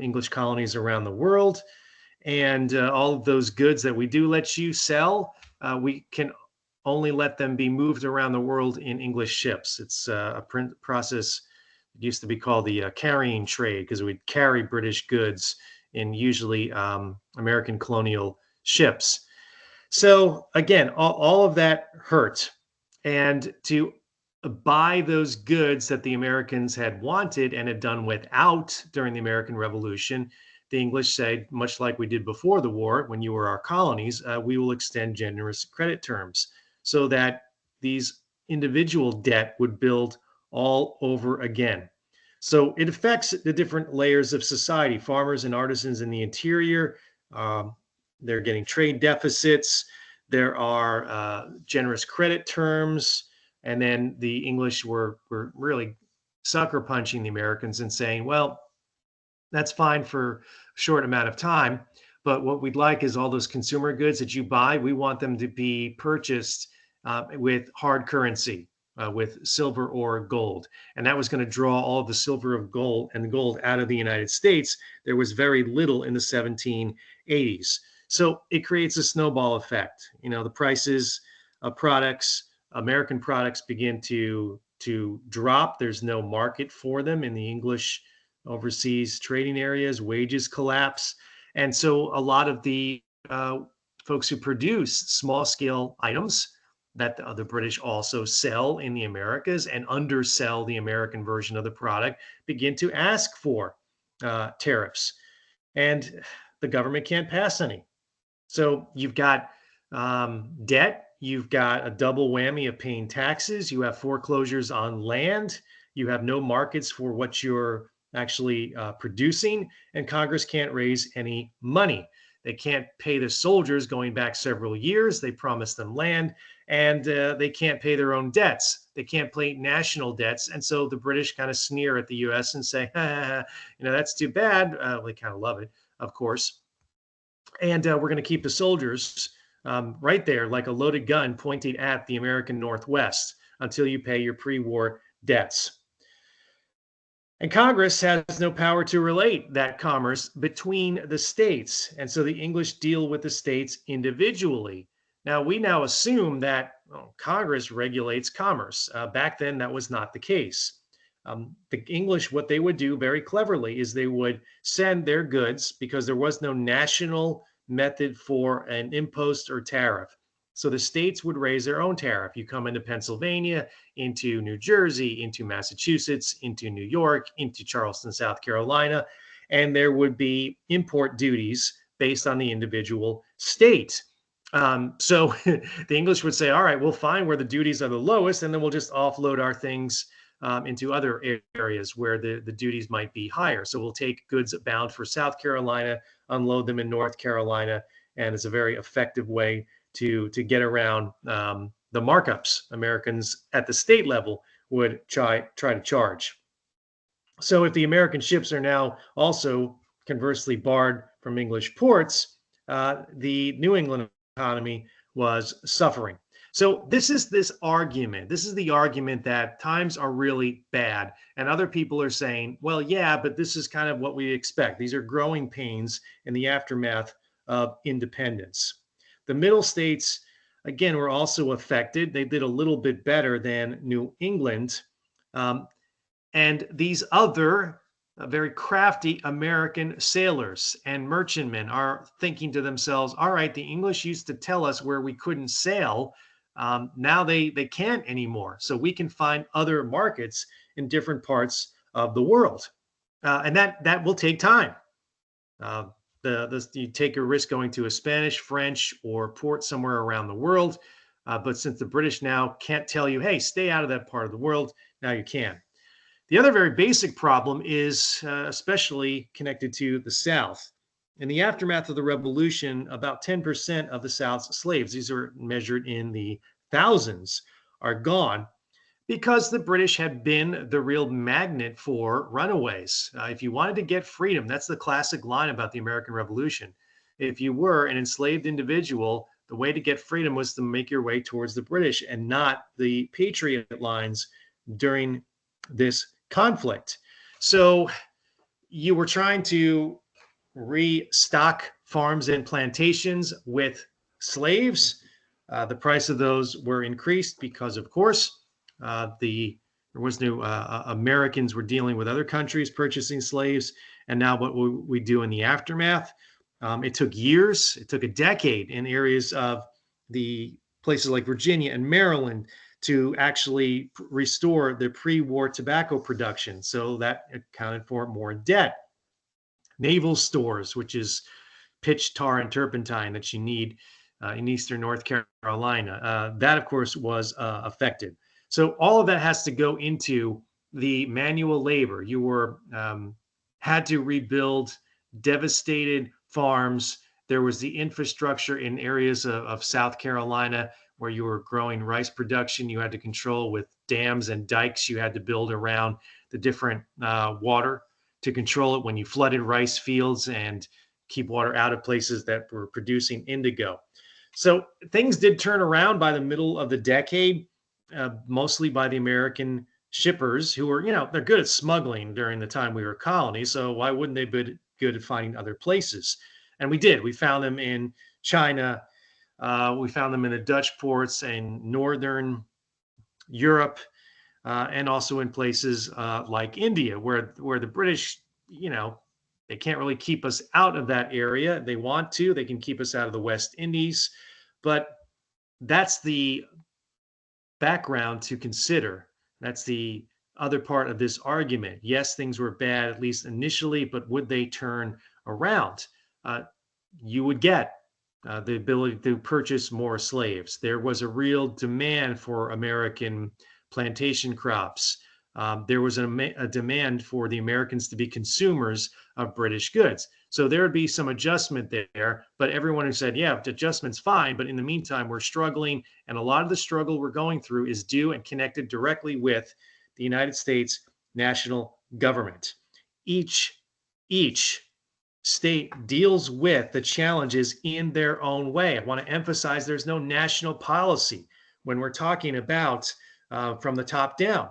English colonies around the world. And all of those goods that we do let you sell, we can only let them be moved around the world in English ships. It's a process. It used to be called the carrying trade, because we'd carry British goods in usually American colonial ships. So again, all of that hurt. And to buy those goods that the Americans had wanted and had done without during the American Revolution, the English said, much like we did before the war, when you were our colonies, we will extend generous credit terms so that these individual debt would build all over again. So it affects the different layers of society. Farmers and artisans in the interior, they're getting trade deficits. There are generous credit terms. And then the English were really sucker punching the Americans and saying, well, that's fine for a short amount of time, but what we'd like is all those consumer goods that you buy, we want them to be purchased with hard currency, with silver or gold. And that was going to draw all of the silver of gold and the gold out of the United States. There was very little in the 1780s. So it creates a snowball effect. The prices of products, American products, begin to drop. There's no market for them in the English overseas trading areas. Wages collapse. And so a lot of the folks who produce small scale items that the British also sell in the Americas and undersell the American version of the product begin to ask for tariffs. And the government can't pass any. So you've got debt, you've got a double whammy of paying taxes, you have foreclosures on land, you have no markets for what you're actually producing, and Congress can't raise any money. They can't pay the soldiers going back several years. They promised them land, and they can't pay their own debts. They can't pay national debts. And so the British kind of sneer at the US and say, that's too bad. They kind of love it, of course. And we're going to keep the soldiers right there like a loaded gun pointing at the American Northwest until you pay your pre-war debts. And Congress has no power to relate that commerce between the states. And so the English deal with the states individually. Now, we now assume that Congress regulates commerce. Back then, that was not the case. The English, what they would do very cleverly is they would send their goods, because there was no national method for an impost or tariff. So the states would raise their own tariff. You come into Pennsylvania, into New Jersey, into Massachusetts, into New York, into Charleston, South Carolina, and there would be import duties based on the individual state. So the English would say, all right, we'll find where the duties are the lowest, and then we'll just offload our things into other areas where the duties might be higher. So we'll take goods bound for South Carolina, unload them in North Carolina, and it's a very effective way to get around the markups Americans at the state level would try to charge. So if the American ships are now also conversely barred from English ports, the New England economy was suffering. So this argument. This is the argument that times are really bad, and other people are saying, "Well, yeah, but this is kind of what we expect. These are growing pains in the aftermath of independence." The Middle states, again, were also affected. They did a little bit better than New England. Um, and these other very crafty American sailors and merchantmen are thinking to themselves, all right, the English used to tell us where we couldn't sail. Now they can't anymore. So we can find other markets in different parts of the world. And that will take time. Uh, you take a risk going to a Spanish, French, or port somewhere around the world. But since the British now can't tell you, hey, stay out of that part of the world, now you can. The other very basic problem is especially connected to the South. In the aftermath of the Revolution, about 10% of the South's slaves, these are measured in the thousands, are gone because the British had been the real magnet for runaways. If you wanted to get freedom, that's the classic line about the American Revolution. If you were an enslaved individual, the way to get freedom was to make your way towards the British and not the Patriot lines during this conflict. So you were trying to restock farms and plantations with slaves. The price of those were increased because, of course, there was no Americans were dealing with other countries purchasing slaves. And now what we do in the aftermath, it took years, it took a decade in areas of the places like Virginia and Maryland to actually restore the pre-war tobacco production. So that accounted for more debt. Naval stores, which is pitch, tar, and turpentine that you need in eastern North Carolina. That, of course, was affected. So all of that has to go into the manual labor. You were had to rebuild devastated farms. There was the infrastructure in areas of South Carolina where you were growing rice production. You had to control with dams and dikes you had to build around the different water to control it when you flooded rice fields and keep water out of places that were producing indigo. So things did turn around by the middle of the decade, mostly by the American shippers who were, they're good at smuggling during the time we were a colony. So why wouldn't they be good at finding other places? And we did. We found them in China. We found them in the Dutch ports in northern Europe, and also in places like India, where the British, they can't really keep us out of that area. They want to. They can keep us out of the West Indies, but that's the background to consider. That's the other part of this argument. Yes, things were bad, at least initially, but would they turn around? You would get the ability to purchase more slaves. There was a real demand for American plantation crops. There was a demand for the Americans to be consumers of British goods. So there would be some adjustment there, but everyone who said, yeah, the adjustment's fine, but in the meantime, we're struggling. And a lot of the struggle we're going through is due and connected directly with the United States national government. Each state deals with the challenges in their own way. I want to emphasize there's no national policy when we're talking about from the top down.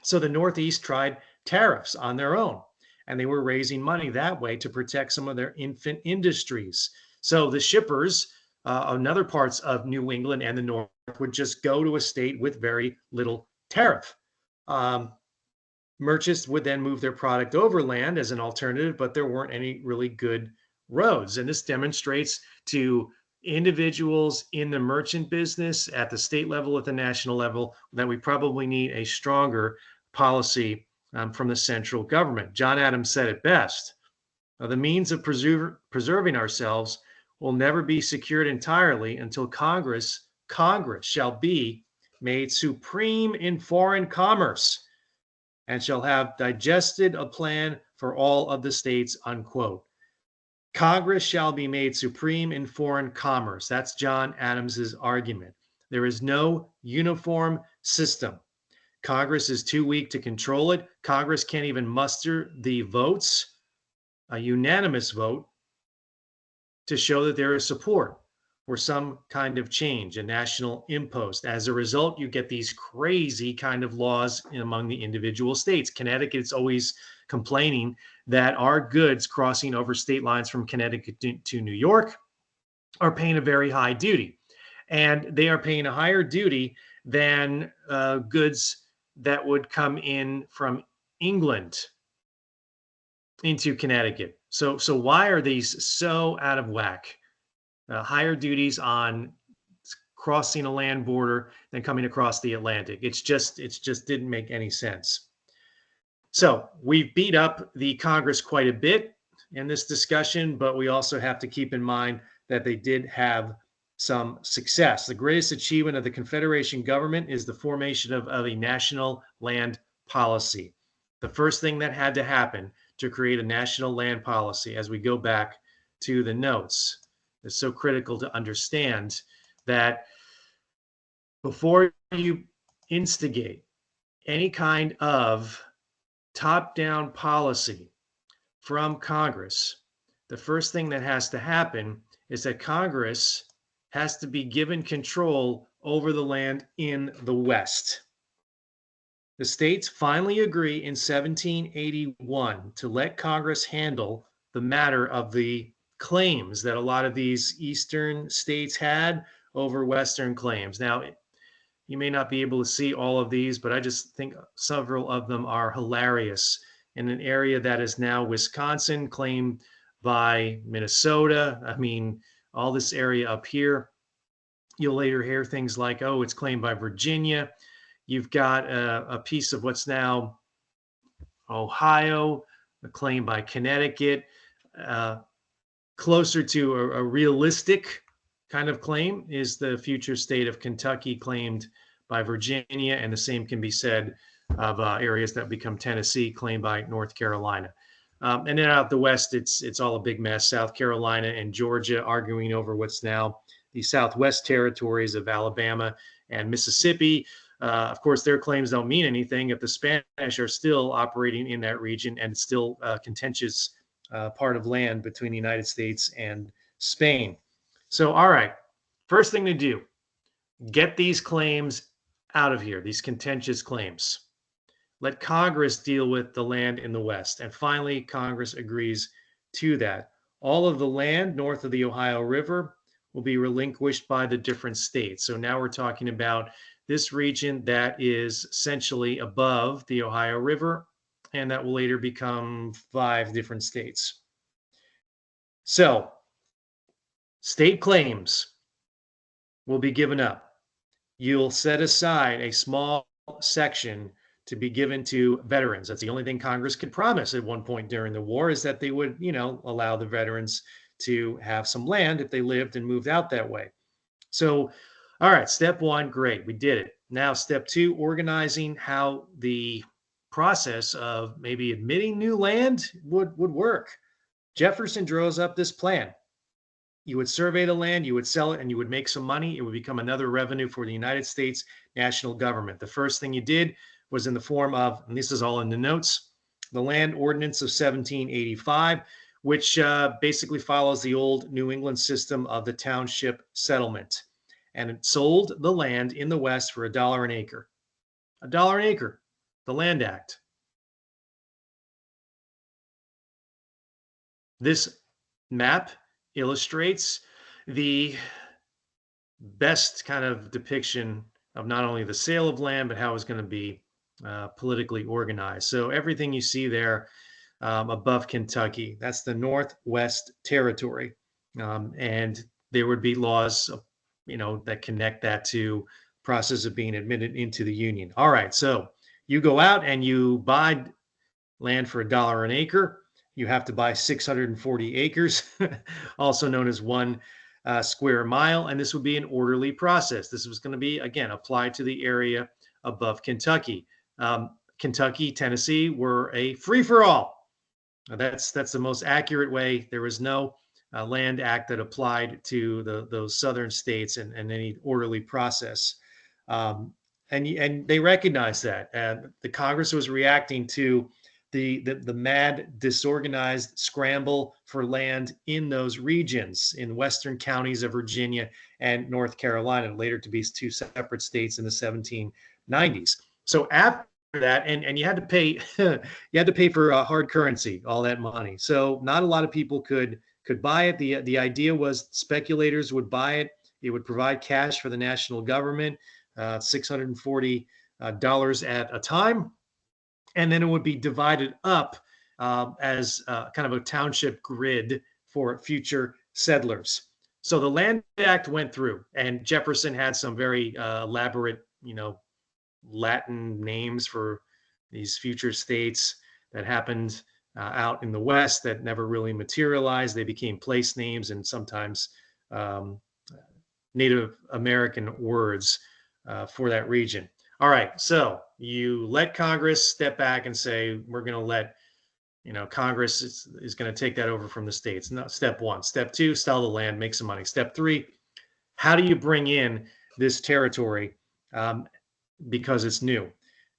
So the Northeast tried tariffs on their own, and they were raising money that way to protect some of their infant industries. So the shippers in other parts of New England and the North would just go to a state with very little tariff. Merchants would then move their product overland as an alternative, but there weren't any really good roads. And this demonstrates to individuals in the merchant business at the state level, at the national level, that we probably need a stronger policy from the central government. John Adams said it best. The means of preserving ourselves will never be secured entirely until Congress shall be made supreme in foreign commerce and shall have digested a plan for all of the states, unquote. Congress shall be made supreme in foreign commerce. That's John Adams's argument. There is no uniform system. Congress is too weak to control it. Congress can't even muster the votes, a unanimous vote, to show that there is support for some kind of change, a national impost. As a result, you get these crazy kind of laws among the individual states. Connecticut's always complaining that our goods crossing over state lines from Connecticut to New York are paying a very high duty. And they are paying a higher duty than goods that would come in from England into Connecticut. So why are these so out of whack? Higher duties on crossing a land border than coming across the Atlantic. It's just didn't make any sense. So we've beat up the Congress quite a bit in this discussion, but we also have to keep in mind that they did have some success. The greatest achievement of the Confederation government is the formation of a national land policy. The first thing that had to happen to create a national land policy, as we go back to the notes, is so critical to understand that before you instigate any kind of top-down policy from Congress, the first thing that has to happen is that Congress has to be given control over the land in the West. The states finally agree in 1781 to let Congress handle the matter of the claims that a lot of these Eastern states had over Western claims. Now, you may not be able to see all of these, but I just think several of them are hilarious. In an area that is now Wisconsin, claimed by Minnesota. I mean, all this area up here. You'll later hear things like, oh, it's claimed by Virginia. You've got a piece of what's now Ohio, a claim by Connecticut. Closer to a realistic kind of claim is the future state of Kentucky, claimed by Virginia, and the same can be said of areas that become Tennessee, claimed by North Carolina. And then out the west, it's all a big mess. South Carolina and Georgia arguing over what's now the Southwest territories of Alabama and Mississippi. Of course, their claims don't mean anything if the Spanish are still operating in that region, and it's still a contentious part of land between the United States and Spain. So, all right, first thing to do, get these claims out of here, these contentious claims. Let Congress deal with the land in the West. And finally, Congress agrees to that. All of the land north of the Ohio River will be relinquished by the different states. So now we're talking about this region that is essentially above the Ohio River, and that will later become 5 different states. So state claims will be given up. You'll set aside a small section to be given to veterans. That's the only thing Congress could promise at one point during the war, is that they would, allow the veterans to have some land if they lived and moved out that way. So, all right, step 1, great, we did it. Now, step 2, organizing how the process of maybe admitting new land would work. Jefferson draws up this plan. You would survey the land, you would sell it, and you would make some money. It would become another revenue for the United States national government. The first thing you did was in the form of, and this is all in the notes, the Land Ordinance of 1785, which basically follows the old New England system of the township settlement. And it sold the land in the West for $1 an acre. $1 an acre, the Land Act. This map illustrates the best kind of depiction of not only the sale of land, but how it's going to be politically organized. So everything you see there above Kentucky, that's the Northwest Territory. And there would be laws, that connect that to process of being admitted into the Union. All right, so you go out and you buy land for $1 an acre. You have to buy 640 acres, also known as 1 square mile, and this would be an orderly process. This was going to be, again, applied to the area above Kentucky. Kentucky, Tennessee were a free-for-all. That's the most accurate way. There was no Land Act that applied to those southern states and any orderly process. Um, and they recognized that. The Congress was reacting to the mad, disorganized scramble for land in those regions in western counties of Virginia and North Carolina, later to be two separate states in the 1790s. So after that, and you had to pay you had to pay for hard currency, all that money. So not a lot of people could buy it. The idea was speculators would buy it. It would provide cash for the national government, $640 at a time, and then it would be divided up as kind of a township grid for future settlers. So the Land Act went through, and Jefferson had some very elaborate, Latin names for these future states that happened out in the West that never really materialized. They became place names and sometimes um, Native American words for that region. All right, so you let Congress step back and say, we're going to let, Congress is going to take that over from the states. No, step one. Step two, sell the land, make some money. Step three, how do you bring in this territory because it's new?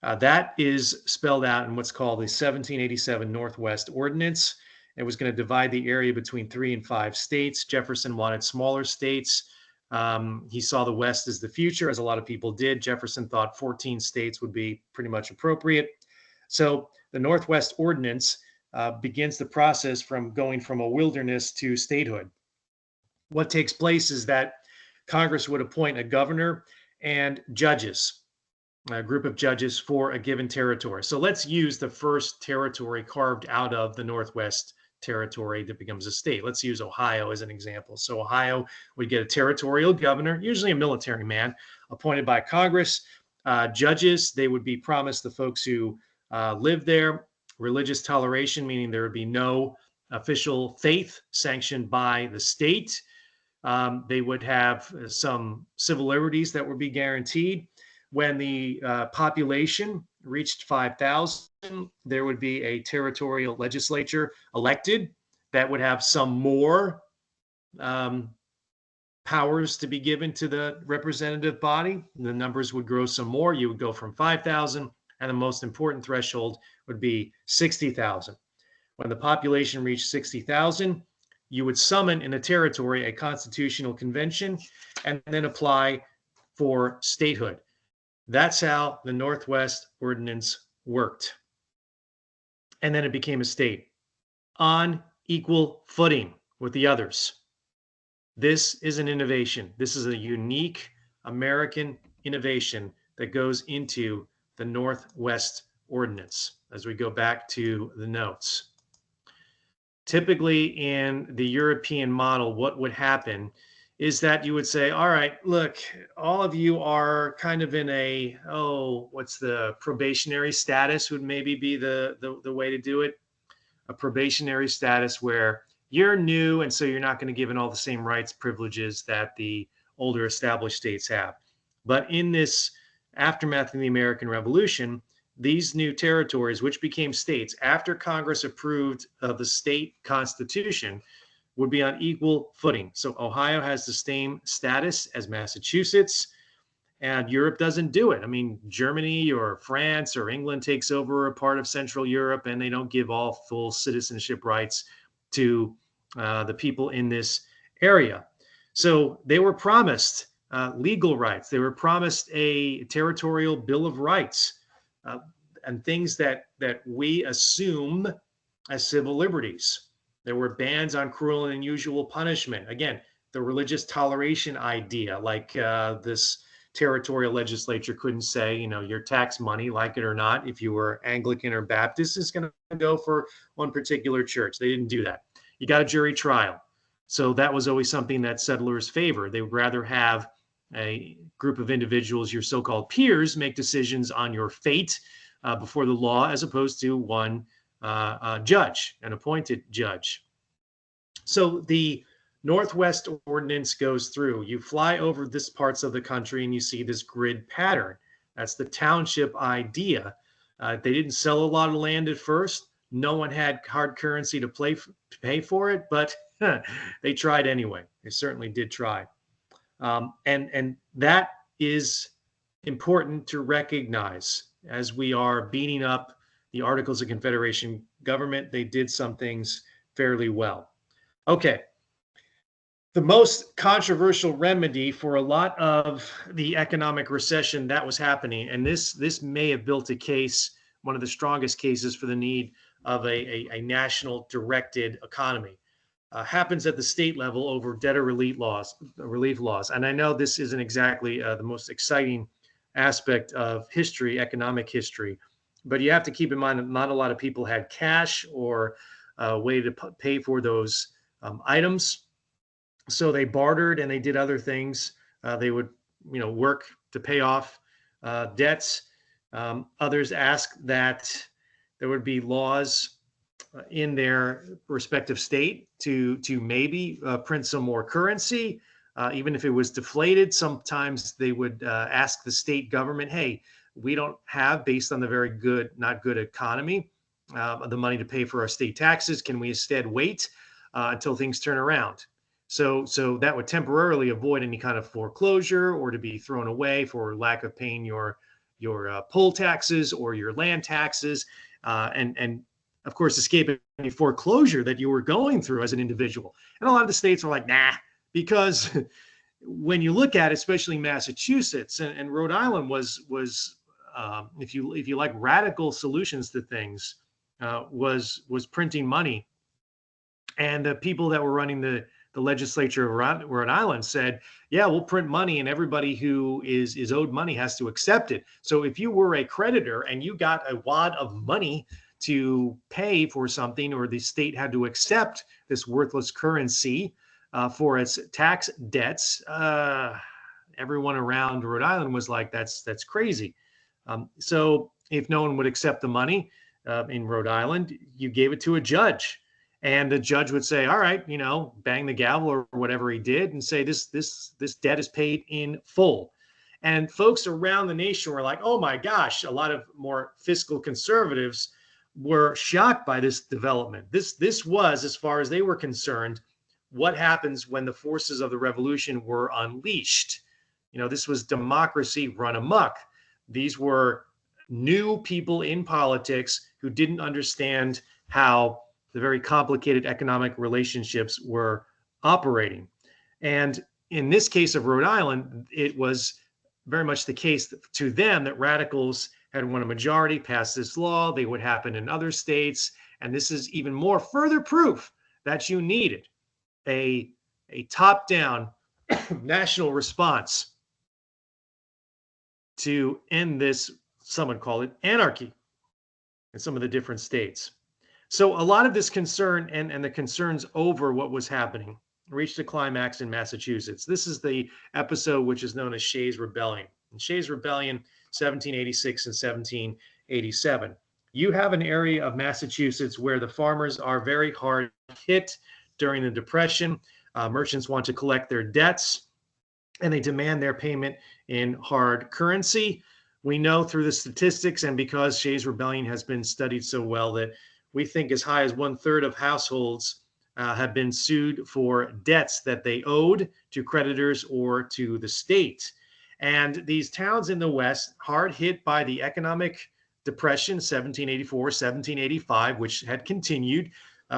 That is spelled out in what's called the 1787 Northwest Ordinance. It was going to divide the area between 3 and 5 states. Jefferson wanted smaller states. He saw the West as the future, as a lot of people did. Jefferson thought 14 states would be pretty much appropriate. So the Northwest Ordinance begins the process from going from a wilderness to statehood. What takes place is that Congress would appoint a governor and judges, a group of judges for a given territory. So let's use the first territory carved out of the Northwest territory that becomes a state. Let's use Ohio as an example. So Ohio would get a territorial governor, usually a military man, appointed by Congress. Judges, they would be promised the folks who live there. Religious toleration, meaning there would be no official faith sanctioned by the state. They would have some civil liberties that would be guaranteed. When the population reached 5,000, there would be a territorial legislature elected that would have some more powers to be given to the representative body. The numbers would grow some more. You would go from 5,000, and the most important threshold would be 60,000. When the population reached 60,000, you would summon in a territory a constitutional convention and then apply for statehood. That's how the Northwest Ordinance worked. And then it became a state on equal footing with the others. This is an innovation. This is a unique American innovation that goes into the Northwest Ordinance as we go back to the notes. Typically in the European model, what would happen is that you would say, all right, look, all of you are kind of in a, what's the probationary status would maybe be the way to do it. A probationary status where you're new, and so you're not going to give in all the same rights, privileges that the older established states have. But in this aftermath of the American Revolution, these new territories, which became states after Congress approved of the state constitution, would be on equal footing. So Ohio has the same status as Massachusetts, and Europe doesn't do it. I mean, Germany or France or England takes over a part of Central Europe, and they don't give all full citizenship rights to the people in this area. So they were promised legal rights. They were promised a territorial Bill of Rights and things that we assume as civil liberties. There were bans on cruel and unusual punishment. Again, the religious toleration idea, like this territorial legislature couldn't say, your tax money, like it or not, if you were Anglican or Baptist, is going to go for one particular church. They didn't do that. You got a jury trial. So that was always something that settlers favored. They would rather have a group of individuals, your so-called peers, make decisions on your fate before the law, as opposed to one judge, an appointed judge. So the Northwest Ordinance goes through. You fly over this parts of the country and you see this grid pattern. That's the township idea. They didn't sell a lot of land at first. No one had hard currency to pay for it, but They tried anyway. They certainly did try. And that is important to recognize as we are beating up the Articles of Confederation government. They did some things fairly well. Okay. The most controversial remedy for a lot of the economic recession that was happening, and this may have built a case, one of the strongest cases for the need of a national directed economy, happens at the state level over debtor relief laws. And I know this isn't exactly the most exciting aspect of history, economic history, but you have to keep in mind that not a lot of people had cash or a way to pay for those items. So they bartered and they did other things. They would, work to pay off debts. Others asked that there would be laws in their respective state to maybe print some more currency, even if it was deflated. Sometimes they would ask the state government, "Hey, we don't have, based on the very good, not good economy, the money to pay for our state taxes. Can we instead wait until things turn around?" So that would temporarily avoid any kind of foreclosure or to be thrown away for lack of paying your poll taxes or your land taxes, and of course escape any foreclosure that you were going through as an individual. And a lot of the states were like, nah, because when you look at it, especially Massachusetts and Rhode Island was if you like radical solutions to things, was printing money, and the people that were running the legislature of Rhode Island said, yeah, we'll print money and everybody who is owed money has to accept it. So if you were a creditor and you got a wad of money to pay for something, or the state had to accept this worthless currency for its tax debts, everyone around Rhode Island was like, that's crazy. So if no one would accept the money in Rhode Island, you gave it to a judge. And the judge would say, all right, bang the gavel or whatever he did and say, this debt is paid in full. And folks around the nation were like, oh my gosh, a lot of more fiscal conservatives were shocked by this development. This was, as far as they were concerned, what happens when the forces of the revolution were unleashed. This was democracy run amok. These were new people in politics who didn't understand how the very complicated economic relationships were operating. And in this case of Rhode Island, it was very much the case to them that radicals had won a majority, passed this law. They would happen in other states. And this is even more further proof that you needed a top-down national response to end this, some would call it anarchy, in some of the different states. So a lot of this concern and the concerns over what was happening reached a climax in Massachusetts. This is the episode which is known as Shays' Rebellion. And Shays' Rebellion, 1786 and 1787. You have an area of Massachusetts where the farmers are very hard hit during the Depression. Merchants want to collect their debts, and they demand their payment in hard currency. We know through the statistics, and because Shays' Rebellion has been studied so well, that we think as high as 1/3 of households have been sued for debts that they owed to creditors or to the state. And these towns in the West, hard hit by the economic depression, 1784, 1785, which had continued,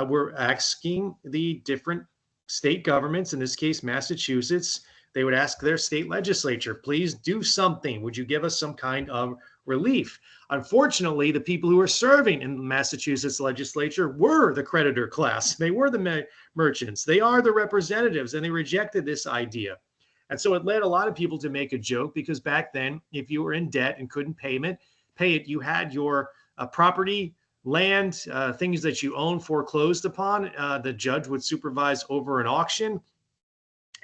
were asking the different state governments, in this case, Massachusetts, they would ask their state legislature, please do something. Would you give us some kind of relief? Unfortunately, the people who were serving in the Massachusetts legislature were the creditor class. They were the merchants. They are the representatives, and they rejected this idea. And so it led a lot of people to make a joke, because back then, if you were in debt and couldn't pay it, you had your property, land, things that you own foreclosed upon. The judge would supervise over an auction,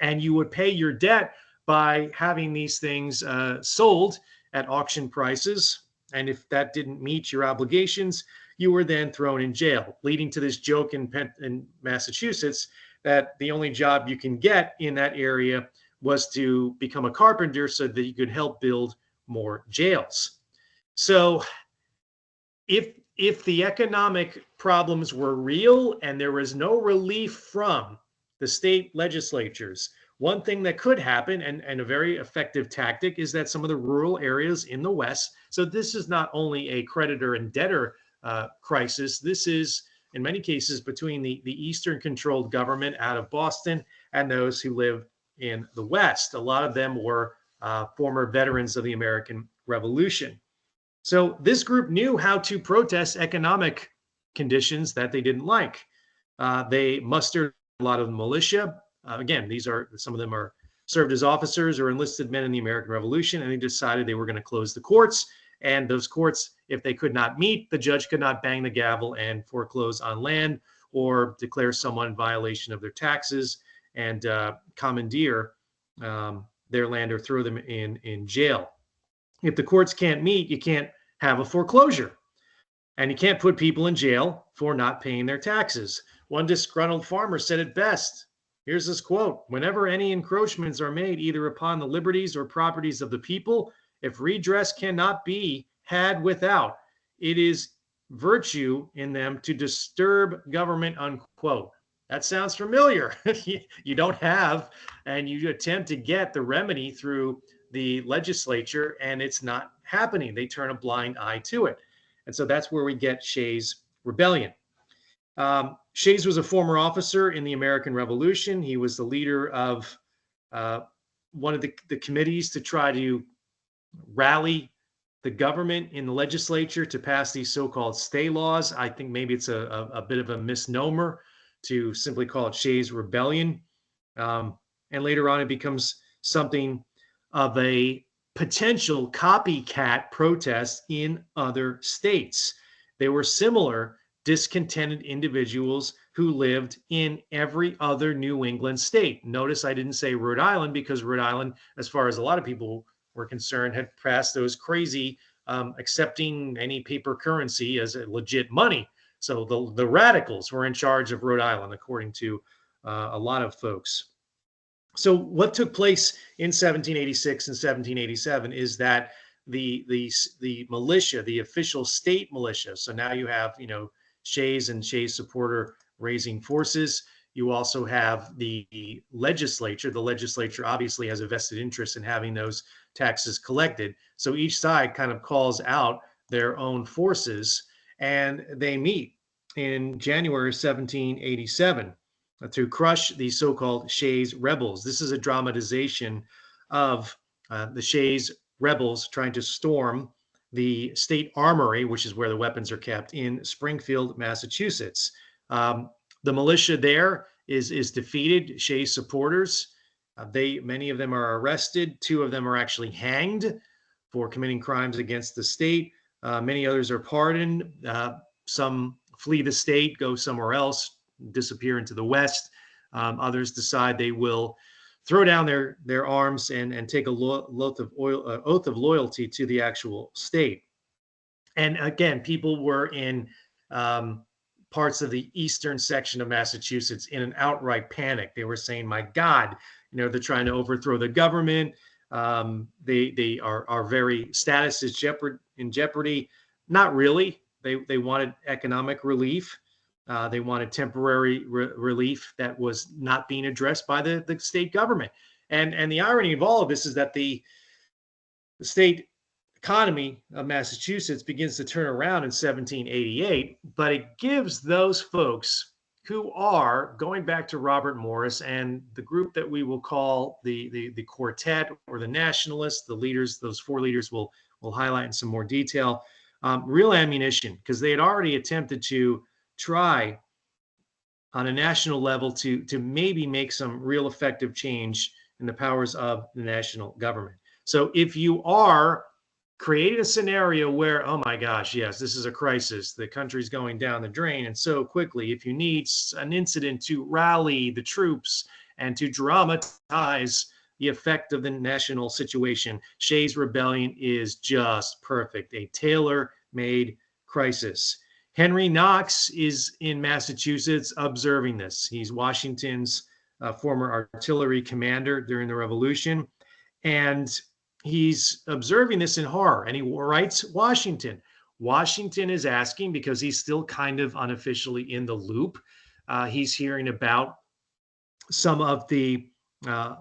and you would pay your debt by having these things sold at auction prices. And if that didn't meet your obligations, you were then thrown in jail, leading to this joke in Massachusetts that the only job you can get in that area was to become a carpenter so that you could help build more jails. So if the economic problems were real and there was no relief from the state legislatures. One thing that could happen, and a very effective tactic, is that some of the rural areas in the West, so this is not only a creditor and debtor crisis, this is in many cases between the Eastern controlled government out of Boston and those who live in the West. A lot of them were former veterans of the American Revolution. So this group knew how to protest economic conditions that they didn't like. They mustered a lot of militia. Again, these are some of them are served as officers or enlisted men in the American Revolution, and they decided they were going to close the courts. And those courts, if they could not meet, the judge could not bang the gavel and foreclose on land or declare someone in violation of their taxes and commandeer their land or throw them in jail. If the courts can't meet, you can't have a foreclosure. And you can't put people in jail for not paying their taxes. One disgruntled farmer said it best. Here's this quote: "Whenever any encroachments are made either upon the liberties or properties of the people, if redress cannot be had without, it is virtue in them to disturb government," unquote. That sounds familiar. You don't have, and you attempt to get the remedy through the legislature, and it's not happening. They turn a blind eye to it. And so that's where we get Shays' Rebellion. Shays was a former officer in the American Revolution. He was the leader of one of the committees to try to rally the government in the legislature to pass these so-called stay laws. I think maybe it's a bit of a misnomer to simply call it Shays' Rebellion. And later on, it becomes something of a potential copycat protest in other states. There were similar discontented individuals who lived in every other New England state. Notice I didn't say Rhode Island, because Rhode Island, as far as a lot of people were concerned, had passed those crazy accepting any paper currency as a legit money. So the radicals were in charge of Rhode Island, according to a lot of folks. So what took place in 1786 and 1787 is that the militia, the official state militia. So now you have, Shays and Shays supporter raising forces. You also have the legislature. The legislature obviously has a vested interest in having those taxes collected. So each side kind of calls out their own forces, and they meet in January 1787 to crush the so-called Shays rebels. This is a dramatization of the Shays rebels trying to storm the state armory, which is where the weapons are kept, in Springfield, Massachusetts. The militia there is defeated. Shays supporters, many of them are arrested. 2 of them are actually hanged for committing crimes against the state. Many others are pardoned. Some flee the state, go somewhere else, disappear into the West. Others decide they will throw down their arms and take a oath of loyalty to the actual state. And again, people were in parts of the eastern section of Massachusetts in an outright panic. They were saying, "My God, they're trying to overthrow the government. They are very status is in jeopardy." Not really. They wanted economic relief. They wanted temporary relief that was not being addressed by the state government. And the irony of all of this is that the state economy of Massachusetts begins to turn around in 1788, but it gives those folks who are going back to Robert Morris and the group that we will call the quartet or the nationalists, the leaders, those 4 leaders we'll highlight in some more detail, real ammunition, because they had already attempted to try on a national level to maybe make some real effective change in the powers of the national government. So if you are creating a scenario where, oh my gosh, yes, this is a crisis, the country's going down the drain, and so quickly, if you need an incident to rally the troops and to dramatize the effect of the national situation, Shays' Rebellion is just perfect, a tailor-made crisis. Henry Knox is in Massachusetts observing this. He's Washington's former artillery commander during the Revolution, and he's observing this in horror, and he writes Washington. Washington is asking, because he's still kind of unofficially in the loop. He's hearing about some of the uh,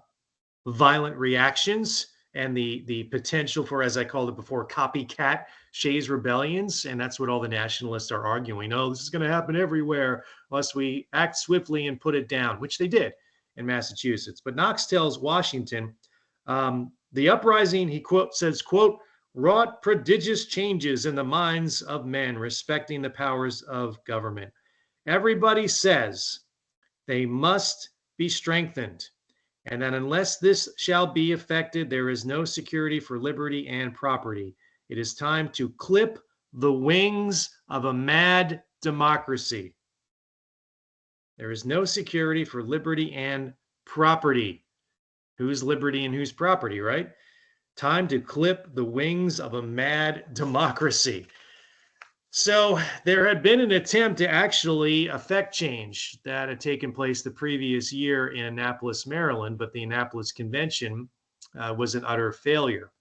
violent reactions and the potential for, as I called it before, copycat Shays rebellions, and that's what all the nationalists are arguing. Oh, this is going to happen everywhere unless we act swiftly and put it down, which they did in Massachusetts. But Knox tells Washington the uprising, he says, quote, wrought prodigious changes in the minds of men respecting the powers of government. Everybody says they must be strengthened, and that unless this shall be effected, there is no security for liberty and property. It is time to clip the wings of a mad democracy. There is no security for liberty and property. Whose liberty and whose property, right? Time to clip the wings of a mad democracy. So there had been an attempt to actually affect change that had taken place the previous year in Annapolis, Maryland, but the Annapolis Convention was an utter failure.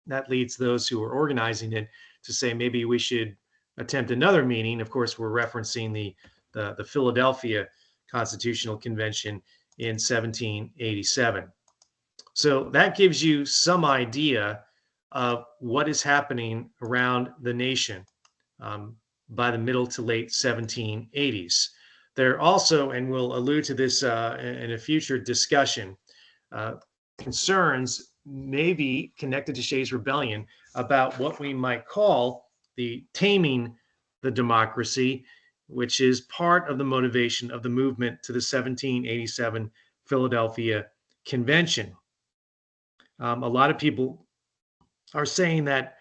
That leads those who are organizing it to say maybe we should attempt another meeting. Of course, we're referencing the Philadelphia Constitutional Convention in 1787. So that gives you some idea of what is happening around the nation by the middle to late 1780s. There also, and we'll allude to this in a future discussion, concerns maybe connected to Shays' Rebellion about what we might call the taming the democracy, which is part of the motivation of the movement to the 1787 Philadelphia Convention. A lot of people are saying that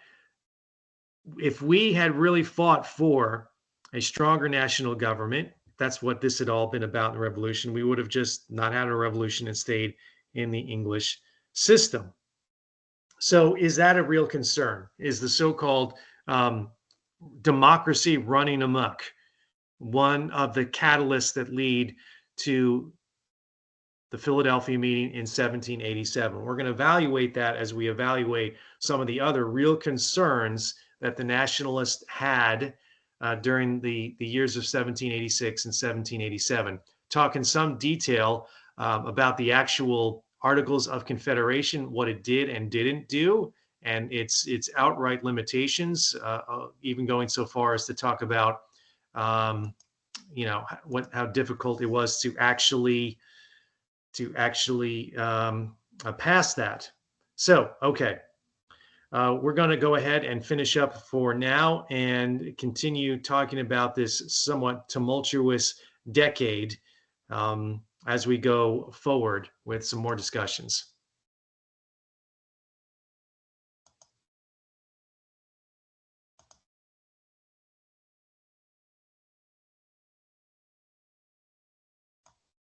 if we had really fought for a stronger national government, that's what this had all been about in the revolution, we would have just not had a revolution and stayed in the English system. So is that a real concern? Is the so-called democracy running amok one of the catalysts that lead to the Philadelphia meeting in 1787? We're going to evaluate that as we evaluate some of the other real concerns that the nationalists had during the years of 1786 and 1787. Talk in some detail about the actual Articles of Confederation, what it did and didn't do, and its outright limitations, even going so far as to talk about how difficult it was to actually pass that. So, okay, we're going to go ahead and finish up for now and continue talking about this somewhat tumultuous decade as we go forward with some more discussions.